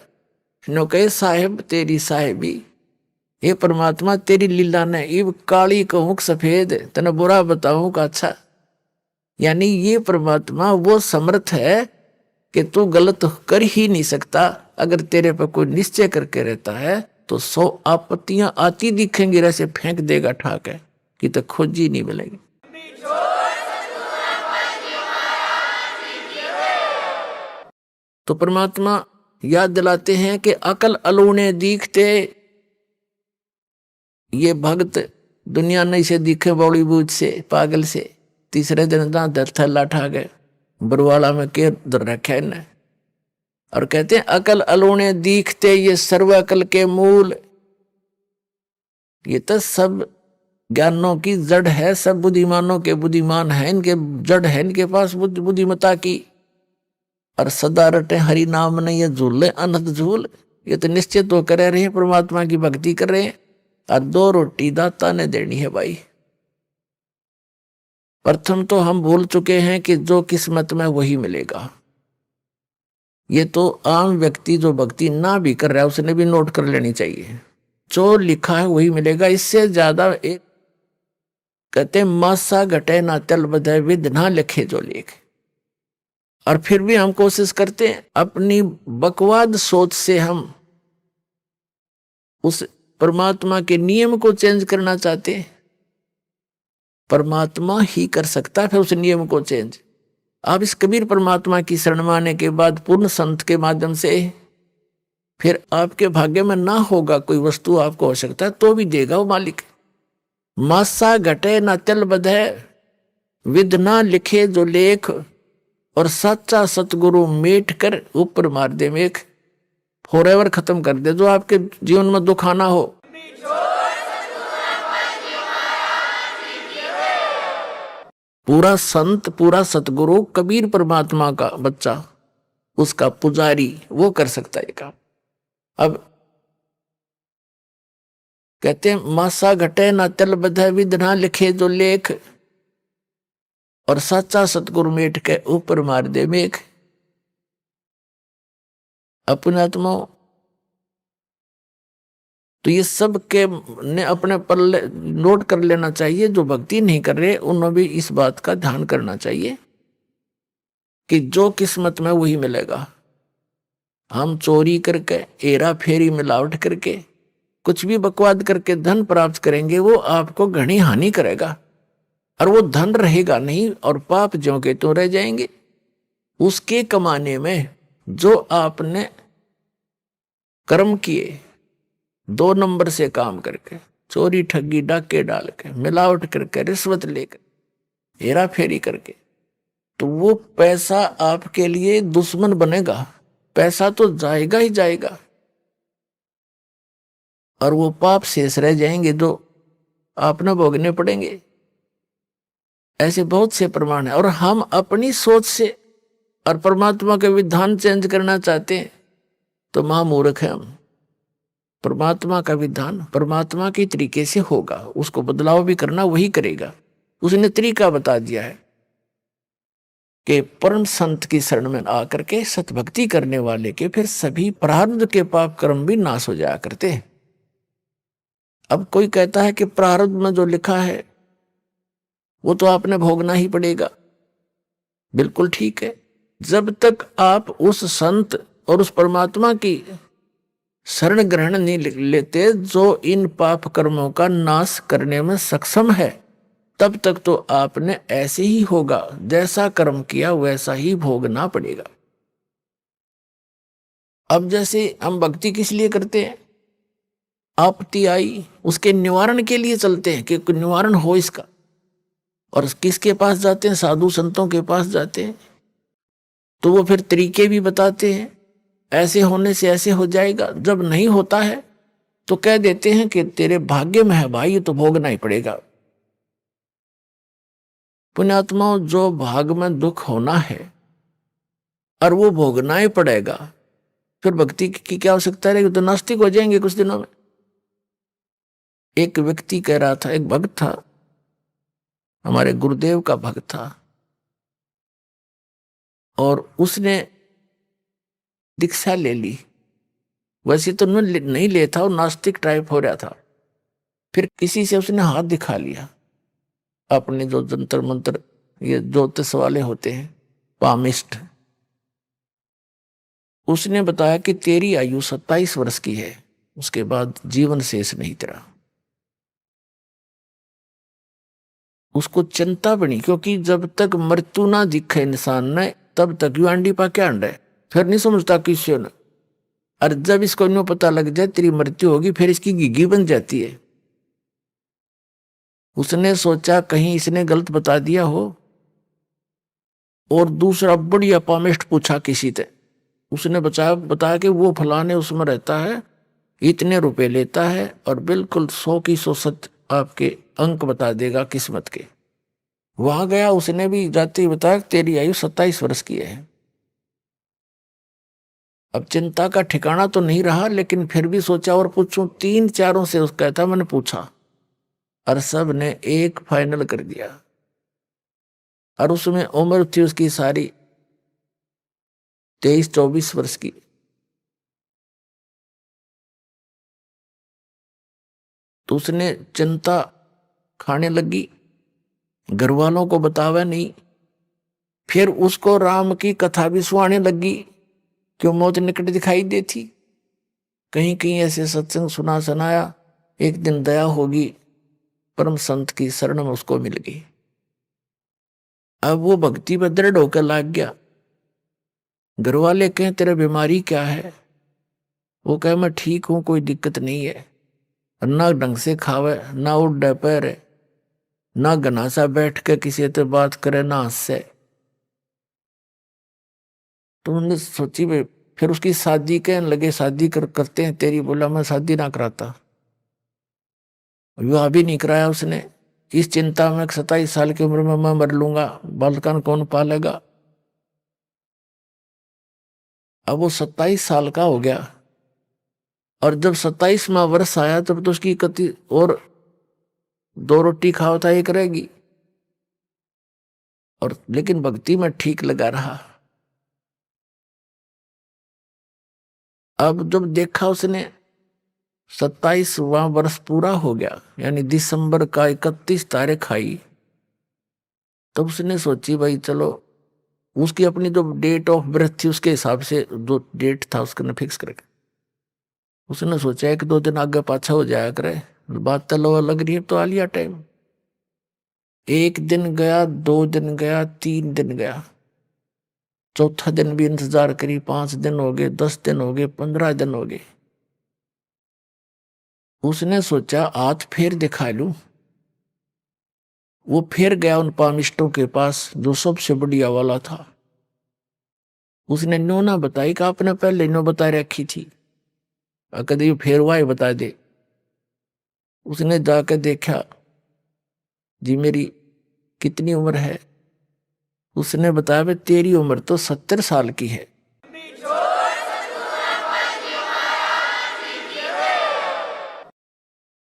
नो कहे साहेब तेरी साहेबी, ये परमात्मा तेरी लीला ने इब काली कहूं सफेद, तने बुरा बताऊं का अच्छा। यानी ये परमात्मा वो समर्थ है कि तू गलत कर ही नहीं सकता। अगर तेरे पर कोई निश्चय करके रहता है तो 100 आपत्तियां आती दिखेंगी, ऐसे फेंक देगा ठाक है कि तो खोज ही नहीं मिलेगी। तो परमात्मा याद दिलाते हैं कि अकल अलूने दिखते, ये भक्त दुनिया नहीं से दिखे बॉलीवुड से पागल से। तीसरे दिन थल्ला ठा गए बरवाला में के दर रखे ने, और कहते हैं अकल अलूने दिखते ये सर्व अकल के मूल। ये तो सब ज्ञानों की जड़ है, सब बुद्धिमानों के बुद्धिमान है, इनके जड़ है इनके पास बुद्धिमता की। और सदा रटे हरि नाम ने ये झूले अनंत झूल। ये तो निश्चित तो करे रहे परमात्मा की भक्ति कर रहे हैं, और 2 रोटी दाता ने देनी है भाई। प्रथम तो हम भूल चुके हैं कि जो किस्मत में वही मिलेगा। ये तो आम व्यक्ति जो भक्ति ना भी कर रहा है उसने भी नोट कर लेनी चाहिए। जो लिखा है वही मिलेगा, इससे ज्यादा एक कहते मासा घटे ना तल बधे विद ना लिखे जो लेख। और फिर भी हम कोशिश करते हैं अपनी बकवाद सोच से हम उस परमात्मा के नियम को चेंज करना चाहते हैं। परमात्मा ही कर सकता है फिर उस नियम को चेंज। आप इस कबीर परमात्मा की शरण में आने के बाद पूर्ण संत के माध्यम से फिर आपके भाग्य में ना होगा कोई वस्तु आपको हो सकता है तो भी देगा वो मालिक। मासा घटे ना तल बधे विद ना लिखे जो लेख, और सच्चा सतगुरु मेट कर ऊपर मार दे मेघ। फॉरएवर खत्म कर दे जो आपके जीवन में दुख आना हो। पूरा संत पूरा सतगुरु कबीर परमात्मा का बच्चा उसका पुजारी वो कर सकता है काम। अब कहते हैं मासा घटे ना तल बधे विद ना लिखे जो लेख, और सच्चा सतगुरु मेट के ऊपर मार दे मेघ। अपने आत्मा तो ये सब के ने अपने पल्ले नोट कर लेना चाहिए। जो भक्ति नहीं कर रहे उन्हें भी इस बात का ध्यान करना चाहिए कि जो किस्मत में वही मिलेगा। हम चोरी करके हेरा फेरी मिलावट करके कुछ भी बकवाद करके धन प्राप्त करेंगे वो आपको घनी हानि करेगा, और वो धन रहेगा नहीं और पाप ज्यों के तो रह जाएंगे। उसके कमाने में जो आपने कर्म किए 2 नंबर से काम करके, चोरी ठगी डाके डाल के मिलावट करके रिश्वत लेकर हेरा फेरी करके, तो वो पैसा आपके लिए दुश्मन बनेगा। पैसा तो जाएगा ही जाएगा और वो पाप शेष रह जाएंगे जो आपने भोगने पड़ेंगे। ऐसे बहुत से प्रमाण है। और हम अपनी सोच से और परमात्मा के विधान चेंज करना चाहते हैं तो महामूर्ख है हम। परमात्मा का विधान परमात्मा के तरीके से होगा, उसको बदलाव भी करना वही करेगा। उसने तरीका बता दिया है कि परम संत की शरण में आकर के सतभक्ति करने वाले के फिर सभी प्रारब्ध के पाप कर्म भी नाश हो जाया करते हैं। अब कोई कहता है कि प्रारब्ध में जो लिखा है वो तो आपने भोगना ही पड़ेगा। बिल्कुल ठीक है, जब तक आप उस संत और उस परमात्मा की शरण ग्रहण नहीं लेते जो इन पाप कर्मों का नाश करने में सक्षम है, तब तक तो आपने ऐसे ही होगा, जैसा कर्म किया वैसा ही भोगना पड़ेगा। अब जैसे हम भक्ति किस लिए करते हैं, आपत्ति आई उसके निवारण के लिए चलते हैं कि निवारण हो इसका, और किसके पास जाते हैं, साधु संतों के पास जाते हैं। तो वो फिर तरीके भी बताते हैं, ऐसे होने से ऐसे हो जाएगा। जब नहीं होता है तो कह देते हैं कि तेरे भाग्य में है भाई, ये तो भोगना ही पड़ेगा। पुण्यात्माओं, जो भाग में दुख होना है और वो भोगना ही पड़ेगा, फिर भक्ति की क्या आवश्यकता रहेगी, तो नास्तिक हो जाएंगे कुछ दिनों में। एक व्यक्ति कह रहा था, एक भक्त था, हमारे गुरुदेव का भक्त था, और उसने दीक्षा ले ली। वैसे तो नहीं लेता, वो नास्तिक टाइप हो रहा था। फिर किसी से उसने हाथ दिखा लिया, अपने जो जंतर मंत्र ये ज्योतिष वाले होते हैं, पामिस्ट। उसने बताया कि तेरी आयु 27 वर्ष की है, उसके बाद जीवन शेष नहीं तेरा। उसको चिंता बनी, क्योंकि जब तक मृत्यु ना दिखे इंसान ने तब तक यू अंडी पा क्या अंडा है, फिर नहीं समझता किसी ने। और जब इसको न्यू पता लग जाए तेरी मृत्यु होगी, फिर इसकी गिगी बन जाती है। उसने सोचा कहीं इसने गलत बता दिया हो, और दूसरा बढ़िया पामिस्ट पूछा किसी से, उसने बताया कि वो फलाने उसमें रहता है, इतने रुपए लेता है और बिल्कुल 100 की 100 सच आपके अंक बता देगा किस्मत के। वहां गया, उसने भी जाते ही बताया तेरी आयु 27 वर्ष की है। अब चिंता का ठिकाना तो नहीं रहा, लेकिन फिर भी सोचा और पूछूं, 3-4 से उसका कहता मैंने पूछा, और सब ने एक फाइनल कर दिया। और उसमें उम्र थी उसकी सारी 23-24 वर्ष की। तो उसने चिंता खाने लगी, घर वालों को बतावा नहीं। फिर उसको राम की कथा भी सुहाने लगी, क्यों मौत निकट दिखाई देती। कहीं कहीं ऐसे सत्संग सुना सुनाया, एक दिन दया होगी, परम संत की शरण में उसको मिल गई। अब वो भक्ति में दृढ़ होकर लाग गया। घर वाले कहें तेरा बीमारी क्या है? वो कहे मैं ठीक हूं, कोई दिक्कत नहीं है। ना ढंग से खावे, ना उठ पैर, ना घनासा बैठ के किसी से बात करे, ना हंसे। तो उन्होंने सोची भाई, फिर उसकी शादी कहने लगे शादी करते हैं तेरी। बोला मैं शादी ना कराता, विवाह भी नहीं कराया उसने। इस चिंता में 27 साल की उम्र में मैं मर लूंगा, बालकन कौन पालेगा। अब वो 27 साल का हो गया, और जब 27वां वर्ष आया तब तो उसकी कति और 2 रोटी खाओ था एक रहेगी। और लेकिन भक्ति में ठीक लगा रहा। अब जब देखा उसने 27वां वर्ष पूरा हो गया, यानी दिसंबर का 31 तारीख आई, तब उसने सोची भाई चलो, उसकी अपनी जो डेट ऑफ बर्थ थी उसके हिसाब से जो डेट था उसने फिक्स करके उसने सोचा 1-2 दिन आगे पाछा हो जाया करे, बात तो लो लग रही है। तो आ लिया टाइम। 1 दिन गया, 2 दिन गया, 3 दिन गया, चौथा दिन भी इंतजार करी, 5 दिन हो गए, 10 दिन हो गए, 15 दिन हो गए। उसने सोचा हाथ फेर दिखा लूं। वो फिर गया उन पामिस्टों के पास जो सबसे बढ़िया वाला था। उसने नो ना बताई कि आपने पहले नो बता रखी थी, कभी फिर वाई बता दे। उसने जाकर देखा, जी मेरी कितनी उम्र है? उसने बताया भाई तेरी उम्र तो 70 साल की है।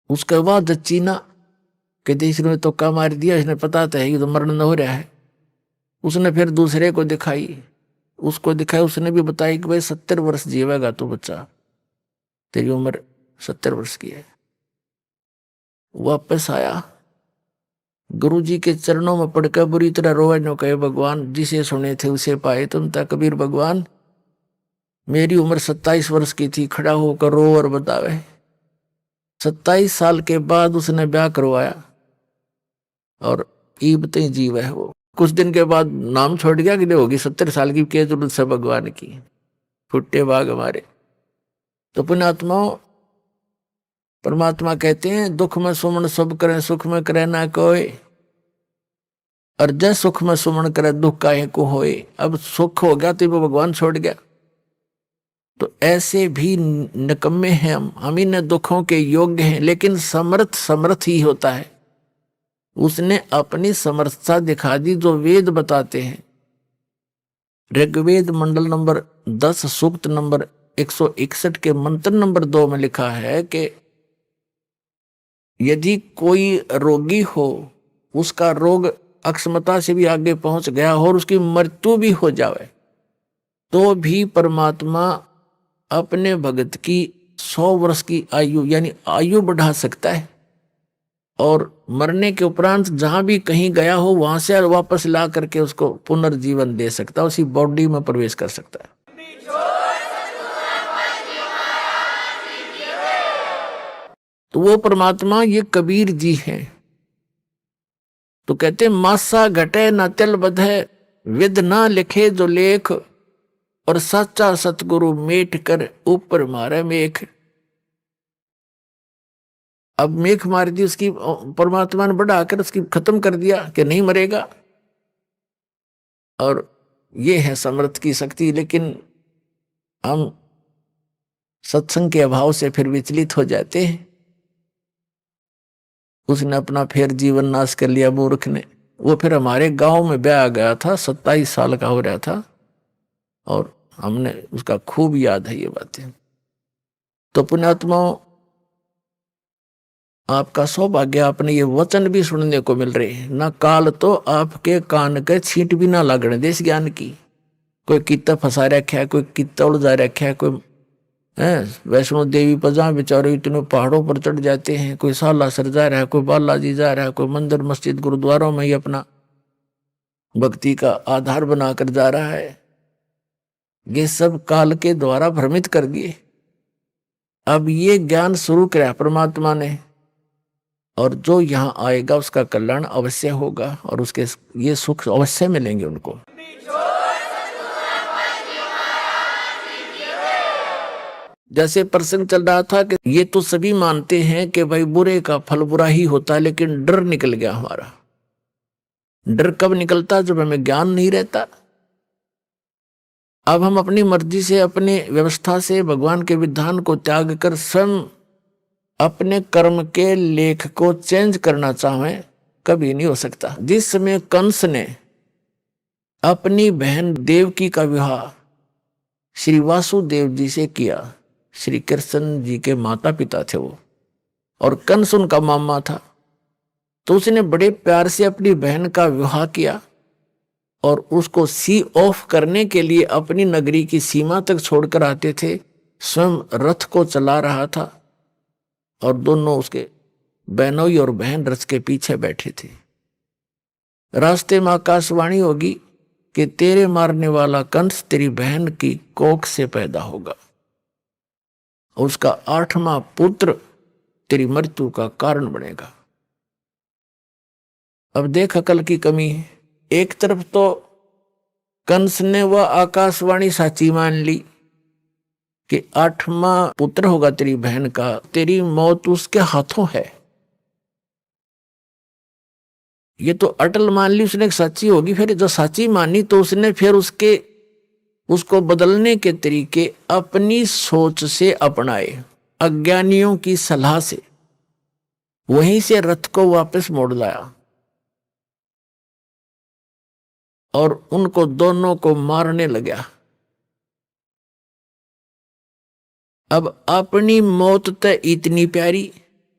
उसके बाद चीना के देश ने तो का मार दिया, इसने पता तो है कि तो मरण न हो रहा है। उसने फिर दूसरे को दिखाई, उसको दिखाई, उसने भी बताया कि भाई 70 वर्ष जीवेगा तो बच्चा, तेरी उम्र 70 वर्ष की है। वापस आया, गुरुजी के चरणों में पड़कर बुरी तरह रोए, नो कहे भगवान जिसे सुने थे उसे पाए तुम। ता कबीर भगवान मेरी उम्र 27 वर्ष की थी, खड़ा होकर रो और बतावे। 27 साल के बाद उसने ब्याह करवाया और ईबते जीव है वो। कुछ दिन के बाद नाम छोड़ गया कि होगी 70 साल की, क्या जरूरत है भगवान की, फुट्टे भाग हमारे। तो पुण्यात्माओं, परमात्मा कहते हैं दुख में सुमन सब करें, सुख में करे ना कोई, और जय सुख में सुमन करे दुख काहे को होए। अब सुख हो गया तो वो भगवान छोड़ गया। तो ऐसे भी निकम्मे हैं हम इन दुखों के योग्य हैं, लेकिन समर्थ समर्थ ही होता है। उसने अपनी समर्थता दिखा दी जो वेद बताते हैं। ऋग्वेद मंडल नंबर 10 सूक्त नंबर 161 के मंत्र नंबर 2 में लिखा है कि यदि कोई रोगी हो, उसका रोग अक्षमता से भी आगे पहुंच गया हो और उसकी मृत्यु भी हो जाए, तो भी परमात्मा अपने भगत की 100 वर्ष की आयु यानी आयु बढ़ा सकता है, और मरने के उपरांत जहां भी कहीं गया हो वहां से वापस ला करके उसको पुनर्जीवन दे सकता है, उसी बॉडी में प्रवेश कर सकता है। तो वो परमात्मा ये कबीर जी हैं। तो कहते मासा घटे न तिल बधे, विद ना लिखे जो लेख, और सच्चा सतगुरु मेट कर ऊपर मारे मेख। अब मेख मार दी उसकी, परमात्मा ने बढ़ाकर उसकी खत्म कर दिया कि नहीं मरेगा। और ये है समर्थ की शक्ति। लेकिन हम सत्संग के अभाव से फिर विचलित हो जाते हैं। उसने अपना फिर जीवन नाश कर लिया मूर्ख ने। वो फिर हमारे गांव में ब्याह गया था, 27 साल का हो रहा था, और हमने उसका खूब याद है ये बातें। तो पुण्यात्माओं, आपका सौभाग्य, आपने ये वचन भी सुनने को मिल रहे हैं। ना काल तो आपके कान के छींट भी ना लगने देश ज्ञान की। कोई कितना फंसा रखा है, कोई कितना उलझा रखा है, कोई वैष्णो देवी पर जहाँ बेचारे इतने पहाड़ों पर चढ़ जाते हैं, कोई सालासर जा रहा है, कोई बालाजी जा रहा है, कोई मंदिर मस्जिद गुरुद्वारों में ही अपना भक्ति का आधार बनाकर जा रहा है। ये सब काल के द्वारा भ्रमित कर दिए। अब ये ज्ञान शुरू किया परमात्मा ने, और जो यहाँ आएगा उसका कल्याण अवश्य होगा और उसके ये सुख अवश्य मिलेंगे उनको। जैसे प्रसंग चल रहा था कि ये तो सभी मानते हैं कि भाई बुरे का फल बुरा ही होता है, लेकिन डर निकल गया हमारा। डर कब निकलता? जब हमें ज्ञान नहीं रहता। अब हम अपनी मर्जी से, अपने व्यवस्था से भगवान के विधान को त्याग कर स्वयं अपने कर्म के लेख को चेंज करना चाहें, कभी नहीं हो सकता। जिस समय कंस ने अपनी बहन देवकी का विवाह श्री वासुदेव जी से किया, श्री कृष्ण जी के माता पिता थे वो, और कंस उनका मामा था, तो उसने बड़े प्यार से अपनी बहन का विवाह किया और उसको सी ऑफ करने के लिए अपनी नगरी की सीमा तक छोड़कर आते थे। स्वयं रथ को चला रहा था और दोनों उसके बहनोई और बहन रथ के पीछे बैठे थे। रास्ते में आकाशवाणी होगी कि तेरे मारने वाला कंस तेरी बहन की कोख से पैदा होगा, उसका 8वां पुत्र तेरी मृत्यु का कारण बनेगा। अब देख अकल की कमी है। एक तरफ तो कंस ने वह आकाशवाणी साची मान ली कि 8वां पुत्र होगा तेरी बहन का, तेरी मौत उसके हाथों है। ये तो अटल मान ली उसने, सच्ची होगी। फिर जो सच्ची मानी तो उसने फिर उसको बदलने के तरीके अपनी सोच से अपनाए, अज्ञानियों की सलाह से। वहीं से रथ को वापस मोड़ लाया और उनको दोनों को मारने लगा। अब अपनी मौत तो इतनी प्यारी,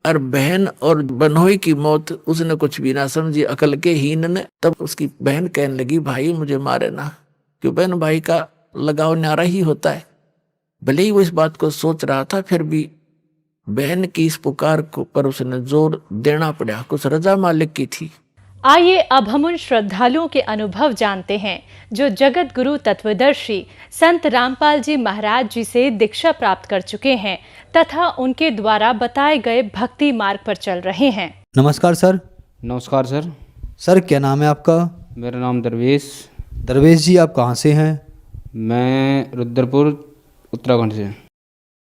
और बहन और बहनोई की मौत उसने कुछ भी ना समझी, अकल के हीन ने। तब उसकी बहन कहने लगी, भाई मुझे मारे ना, क्यों? बहन भाई का लगाव न्यारा ही होता है। भले ही वो इस बात को सोच रहा था, फिर भी बहन की इस पुकार को पर उसने जोर देना पड़ा। कुछ रजा मालिक की थी। आइए अब हम उन श्रद्धालुओं के अनुभव जानते हैं जो जगत गुरु तत्वदर्शी संत रामपाल जी महाराज जी से दीक्षा प्राप्त कर चुके हैं तथा उनके द्वारा बताए गए भक्ति मार्ग पर चल रहे हैं। नमस्कार सर। नमस्कार सर। सर क्या नाम है आपका? मेरा नाम दरवेश। दरवेश जी आप कहाँ से हैं? मैं रुद्रपुर उत्तराखंड से।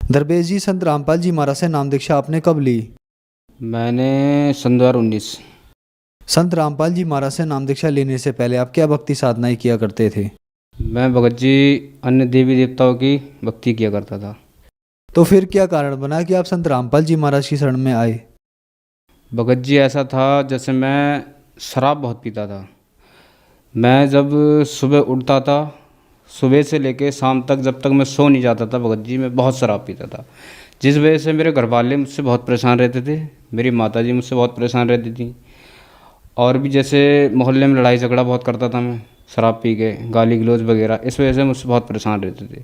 दरवेश जी, संत रामपाल जी महाराज से नाम दीक्षा आपने कब ली? मैंने सन 2019। संत रामपाल जी महाराज से नाम दीक्षा लेने से पहले आप क्या भक्ति साधनाएं किया करते थे? मैं भगत जी अन्य देवी देवताओं की भक्ति किया करता था। तो फिर क्या कारण बना कि आप संत रामपाल जी महाराज की शरण में आए? भगत जी ऐसा था, जैसे मैं शराब बहुत पीता था। मैं जब सुबह उठता था, सुबह से लेकर शाम तक, जब तक मैं सो नहीं जाता था, भगत जी मैं बहुत शराब पीता था, जिस वजह से मेरे घर वाले मुझसे बहुत परेशान रहते थे, मेरी माता जी मुझसे बहुत परेशान रहती थी, और भी जैसे मोहल्ले में लड़ाई झगड़ा बहुत करता था मैं शराब पी के, गाली गलौज वगैरह, इस वजह से मुझसे बहुत परेशान रहते थे।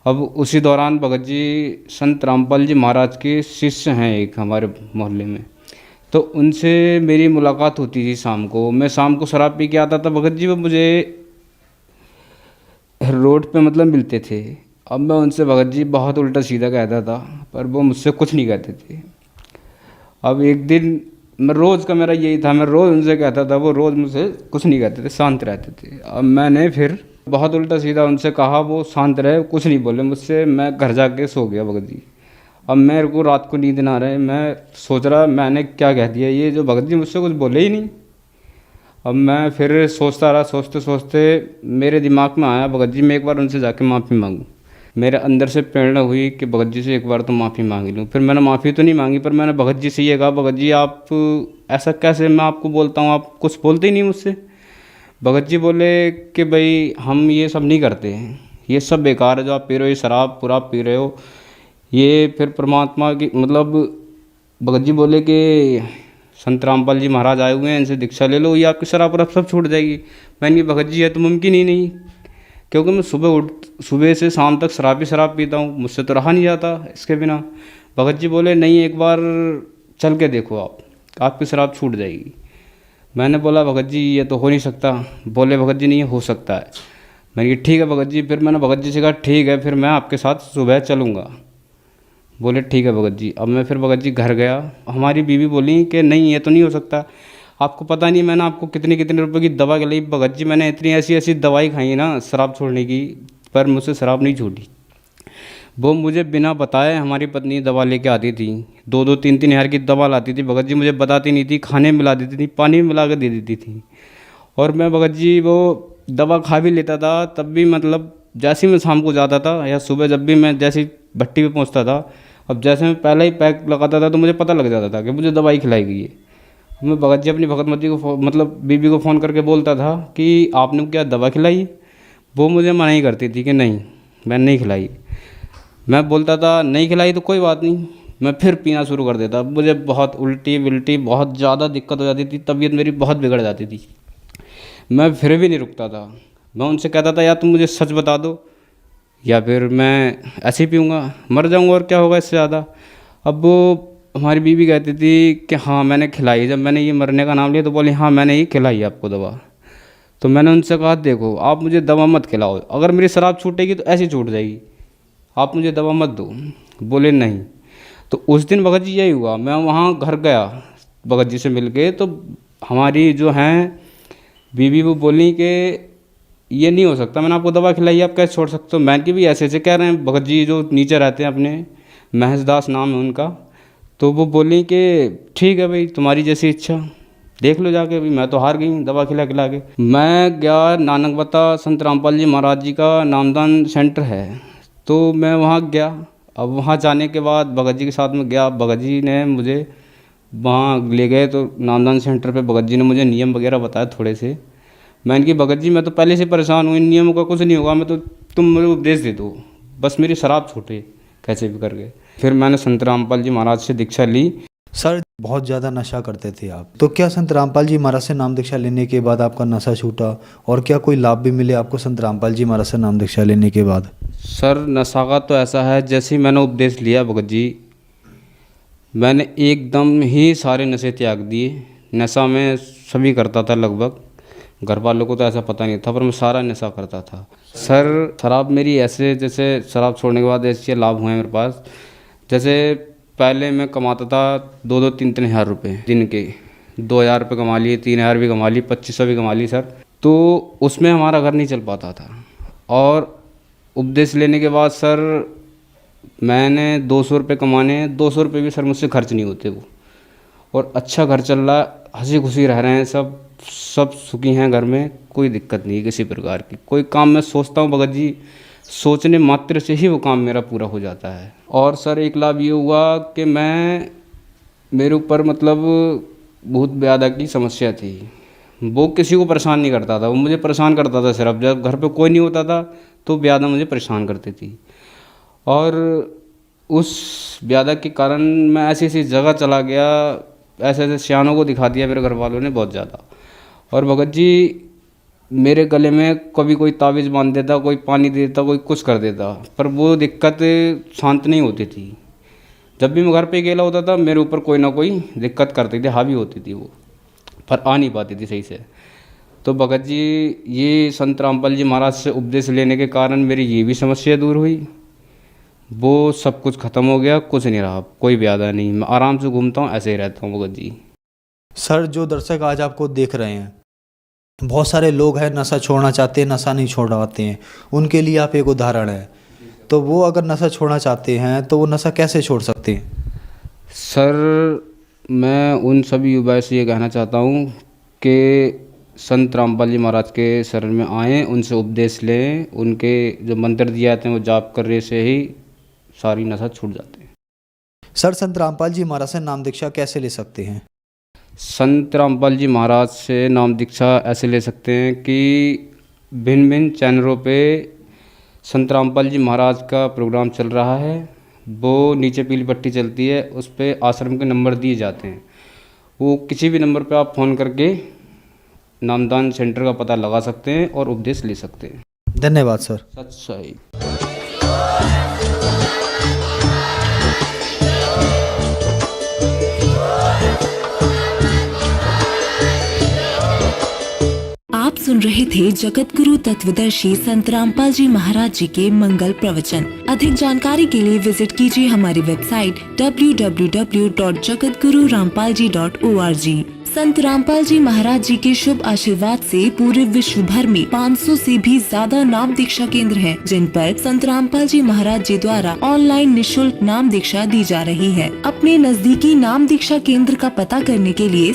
अब उसी दौरान भगत जी संत रामपाल जी महाराज के शिष्य हैं एक हमारे मोहल्ले में, तो उनसे मेरी मुलाकात होती थी शाम को। मैं शाम को शराब पी के आता था, भगत जी वो मुझे रोड पे मतलब मिलते थे। अब मैं उनसे भगत जी बहुत उल्टा सीधा कहता था, पर वो मुझसे कुछ नहीं कहते थे। अब एक दिन मैं रोज़ का मेरा यही था, मैं रोज़ उनसे कहता था, वो रोज़ मुझसे कुछ नहीं कहते थे, शांत रहते थे। अब मैंने फिर बहुत उल्टा सीधा उनसे कहा, वो शांत रहे, कुछ नहीं बोले मुझसे। मैं घर जाके सो गया भगत जी। अब मेरे को रात को नींद ना रहे, मैं सोच रहा मैंने क्या कह दिया, ये जो भगत जी मुझसे कुछ बोले ही नहीं। अब मैं फिर सोचता रहा, सोचते सोचते मेरे दिमाग में आया, भगत जी मैं एक बार उनसे जाके माफ़ी मांगूं। मेरे अंदर से प्रेरणा हुई कि भगत जी से एक बार तो माफ़ी मांग लूँ। फिर मैंने माफ़ी तो नहीं मांगी, पर मैंने भगत जी से ये कहा, भगत जी आप ऐसा कैसे, मैं आपको बोलता हूँ आप कुछ बोलते ही नहीं मुझसे। भगत जी बोले कि भाई हम ये सब नहीं करते हैं, ये सब बेकार है जो आप पी रहे हो, ये शराब पूरा पी रहे हो, ये फिर परमात्मा की मतलब। भगत जी बोले कि संत रामपाल जी महाराज आए हुए हैं, इनसे दीक्षा ले लो, ये आपकी शराब वराब सब छूट जाएगी। मैंने कहा भगत जी है तो मुमकिन ही नहीं। क्योंकि मैं सुबह से शाम तक शराब ही शराब पीता हूँ, मुझसे तो रहा नहीं जाता इसके बिना। भगत जी बोले नहीं, एक बार चल के देखो, आपकी शराब छूट जाएगी। मैंने बोला भगत जी ये तो हो नहीं सकता। बोले भगत जी नहीं, ये हो सकता है। मैंने कहा ठीक है भगत जी। फिर मैंने भगत जी से कहा ठीक है, फिर मैं आपके साथ सुबह चलूँगा। बोले ठीक है भगत जी। अब मैं फिर भगत जी घर गया। हमारी बीवी बोली कि नहीं ये तो नहीं हो सकता, आपको पता नहीं मैंने आपको कितने कितने रुपए की दवा खिलाई। भगत जी मैंने इतनी ऐसी ऐसी दवाई खाई ना शराब छोड़ने की, पर मुझसे शराब नहीं छूटी। वो मुझे बिना बताए हमारी पत्नी दवा लेके आती थी, 2-2 3-3 हज़ार की दवा लाती थी। भगत जी मुझे बताती नहीं थी, खाने में मिला देती थी, पानी में मिला कर दे देती थी। और मैं भगत जी वो दवा खा भी लेता था, तब भी मतलब जैसे ही मैं शाम को जाता था या सुबह जब भी मैं जैसे भट्टी पे पहुंचता था, अब जैसे मैं पहले ही पैक लगाता था तो मुझे पता लग जाता था कि मुझे दवाई खिलाई गई है। मैं भगत जी अपनी भगतमती को मतलब बीबी को फ़ोन करके बोलता था कि आपने क्या दवा खिलाई? वो मुझे मना ही करती थी कि नहीं मैंने नहीं खिलाई। मैं बोलता था नहीं खिलाई तो कोई बात नहीं, मैं फिर पीना शुरू कर देता। मुझे बहुत उल्टी विल्टी बहुत ज़्यादा दिक्कत हो जाती थी, तबीयत मेरी बहुत बिगड़ जाती थी। मैं फिर भी नहीं रुकता था। मैं उनसे कहता था या तुम मुझे सच बता दो या फिर मैं ऐसे ही पीऊँगा, मर जाऊँगा और क्या होगा इससे ज़्यादा। अब वो हमारी बीवी कहती थी कि हाँ मैंने खिलाई। जब मैंने ये मरने का नाम लिया तो बोली हाँ मैंने ही खिलाई आपको दवा। तो मैंने उनसे कहा देखो आप मुझे दवा मत खिलाओ, अगर मेरी शराब छूटेगी तो ऐसी छूट जाएगी, आप मुझे दवा मत दो। बोले नहीं। तो उस दिन भगत जी यही हुआ, मैं वहाँ घर गया भगत जी से मिल के, तो हमारी जो हैं बीवी वो बोली कि ये नहीं हो सकता, मैंने आपको दवा खिलाई आप कैसे छोड़ सकते हो। मैंने की भी ऐसे ऐसे कह रहे हैं भगत जी जो नीचे रहते हैं अपने, महजदास नाम है उनका। तो वो बोली कि ठीक है भाई तुम्हारी जैसी इच्छा, देख लो जाके। अभी मैं तो हार गई दवा खिला खिला के। मैं गया नानकबता संत रामपाल जी महाराज जी का नामदान सेंटर है, तो मैं वहाँ गया। अब वहाँ जाने के बाद भगत जी के साथ में गया, भगत जी ने मुझे वहाँ ले गए। तो नामदान सेंटर पे भगत जी ने मुझे नियम वगैरह बताए थोड़े से। मैंने कि भगत जी मैं तो पहले से परेशान हूँ, इन नियमों का कुछ नहीं होगा, मैं तो तुम मुझे उपदेश दे दो, बस मेरी शराब छूटे कैसे भी करके। फिर मैंने संत रामपाल जी महाराज से दीक्षा ली। सर बहुत ज़्यादा नशा करते थे आप, तो क्या संत रामपाल जी महाराज से नाम दीक्षा लेने के बाद आपका नशा छूटा और क्या कोई लाभ भी मिले आपको संत रामपाल जी महाराज से नाम दीक्षा लेने के बाद? सर नशा का तो ऐसा है, जैसे ही मैंने उपदेश लिया भगत जी, मैंने एकदम ही सारे नशे त्याग दिए। नशा मैं सभी करता था लगभग, घर वालों को तो ऐसा पता नहीं था, पर मैं सारा नशा करता था। सर शराब मेरी ऐसे, जैसे शराब छोड़ने के बाद ऐसे लाभ हुए मेरे पास। जैसे पहले मैं कमाता था 2-2 3-3 हज़ार रुपये दिन के, 2,000 रुपये कमा लिए, 3,000 भी कमा ली, 2500 भी कमा ली सर। तो उसमें हमारा घर नहीं चल पाता था। और उपदेश लेने के बाद सर मैंने 200 रुपये कमाने, 200 रुपये भी सर मुझसे खर्च नहीं होते वो, और अच्छा घर चल रहा है, हंसी खुशी रह रहे हैं सब सुखी हैं घर में, कोई दिक्कत नहीं किसी प्रकार की। कोई काम मैं सोचता हूँ भगत जी, सोचने मात्र से ही वो काम मेरा पूरा हो जाता है। और सर एक लाभ ये हुआ कि मेरे ऊपर मतलब भूत ब्यादा की समस्या थी, वो किसी को परेशान नहीं करता था, वो मुझे परेशान करता था सिर्फ। जब घर पे कोई नहीं होता था तो ब्यादा मुझे परेशान करती थी, और उस ब्यादा के कारण मैं ऐसी ऐसी जगह चला गया, ऐसे ऐसे सियानों को दिखा दिया मेरे घर वालों ने बहुत ज़्यादा। और भगत जी मेरे गले में कभी कोई ताबीज़ बांध देता, कोई पानी दे देता, कोई कुछ कर देता, पर वो दिक्कत शांत नहीं होती थी। जब भी मैं घर पे अकेला होता था मेरे ऊपर कोई ना कोई दिक्कत करती थी, हावी होती थी वो, पर आ नहीं पाती थी सही से। तो भगत जी ये संत रामपाल जी महाराज से उपदेश लेने के कारण मेरी ये भी समस्या दूर हुई, वो सब कुछ ख़त्म हो गया, कुछ नहीं रहा, कोई ब्यादा नहीं, मैं आराम से घूमता हूँ, ऐसे ही रहता हूँ भगत जी। सर जो दर्शक आज आपको देख रहे हैं, बहुत सारे लोग हैं नशा छोड़ना चाहते हैं, नशा नहीं छोड़ पाते हैं, उनके लिए आप एक उदाहरण है। तो वो अगर नशा छोड़ना चाहते हैं तो वो नशा कैसे छोड़ सकते हैं? सर मैं उन सभी युवाओं से ये कहना चाहता हूँ कि संत रामपाल जी महाराज के शरण में आएँ, उनसे उपदेश लें, उनके जो मंत्र दिए जाते हैं वो जाप करने से ही सारी नशा छूट जाते हैं। सर संत रामपाल जी महाराज से नाम दीक्षा कैसे ले सकते हैं? संत रामपाल जी महाराज से नाम दीक्षा ऐसे ले सकते हैं कि भिन्न भिन्न चैनलों पे संत रामपाल जी महाराज का प्रोग्राम चल रहा है, वो नीचे पीली पट्टी चलती है, उस पर आश्रम के नंबर दिए जाते हैं, वो किसी भी नंबर पे आप फ़ोन करके नामदान सेंटर का पता लगा सकते हैं और उपदेश ले सकते हैं। धन्यवाद सर। सत सही। आप सुन रहे थे जगत गुरु तत्वदर्शी संत रामपाल जी महाराज जी के मंगल प्रवचन। अधिक जानकारी के लिए विजिट कीजिए हमारी वेबसाइट www.jagatgururampalji.org। संत रामपाल जी महाराज जी के शुभ आशीर्वाद से पूरे विश्व भर में 500 से भी ज्यादा नाम दीक्षा केंद्र हैं, जिन पर संत रामपाल जी महाराज जी द्वारा ऑनलाइन निशुल्क नाम दीक्षा दी जा रही है। अपने नजदीकी नाम दीक्षा केंद्र का पता करने के लिए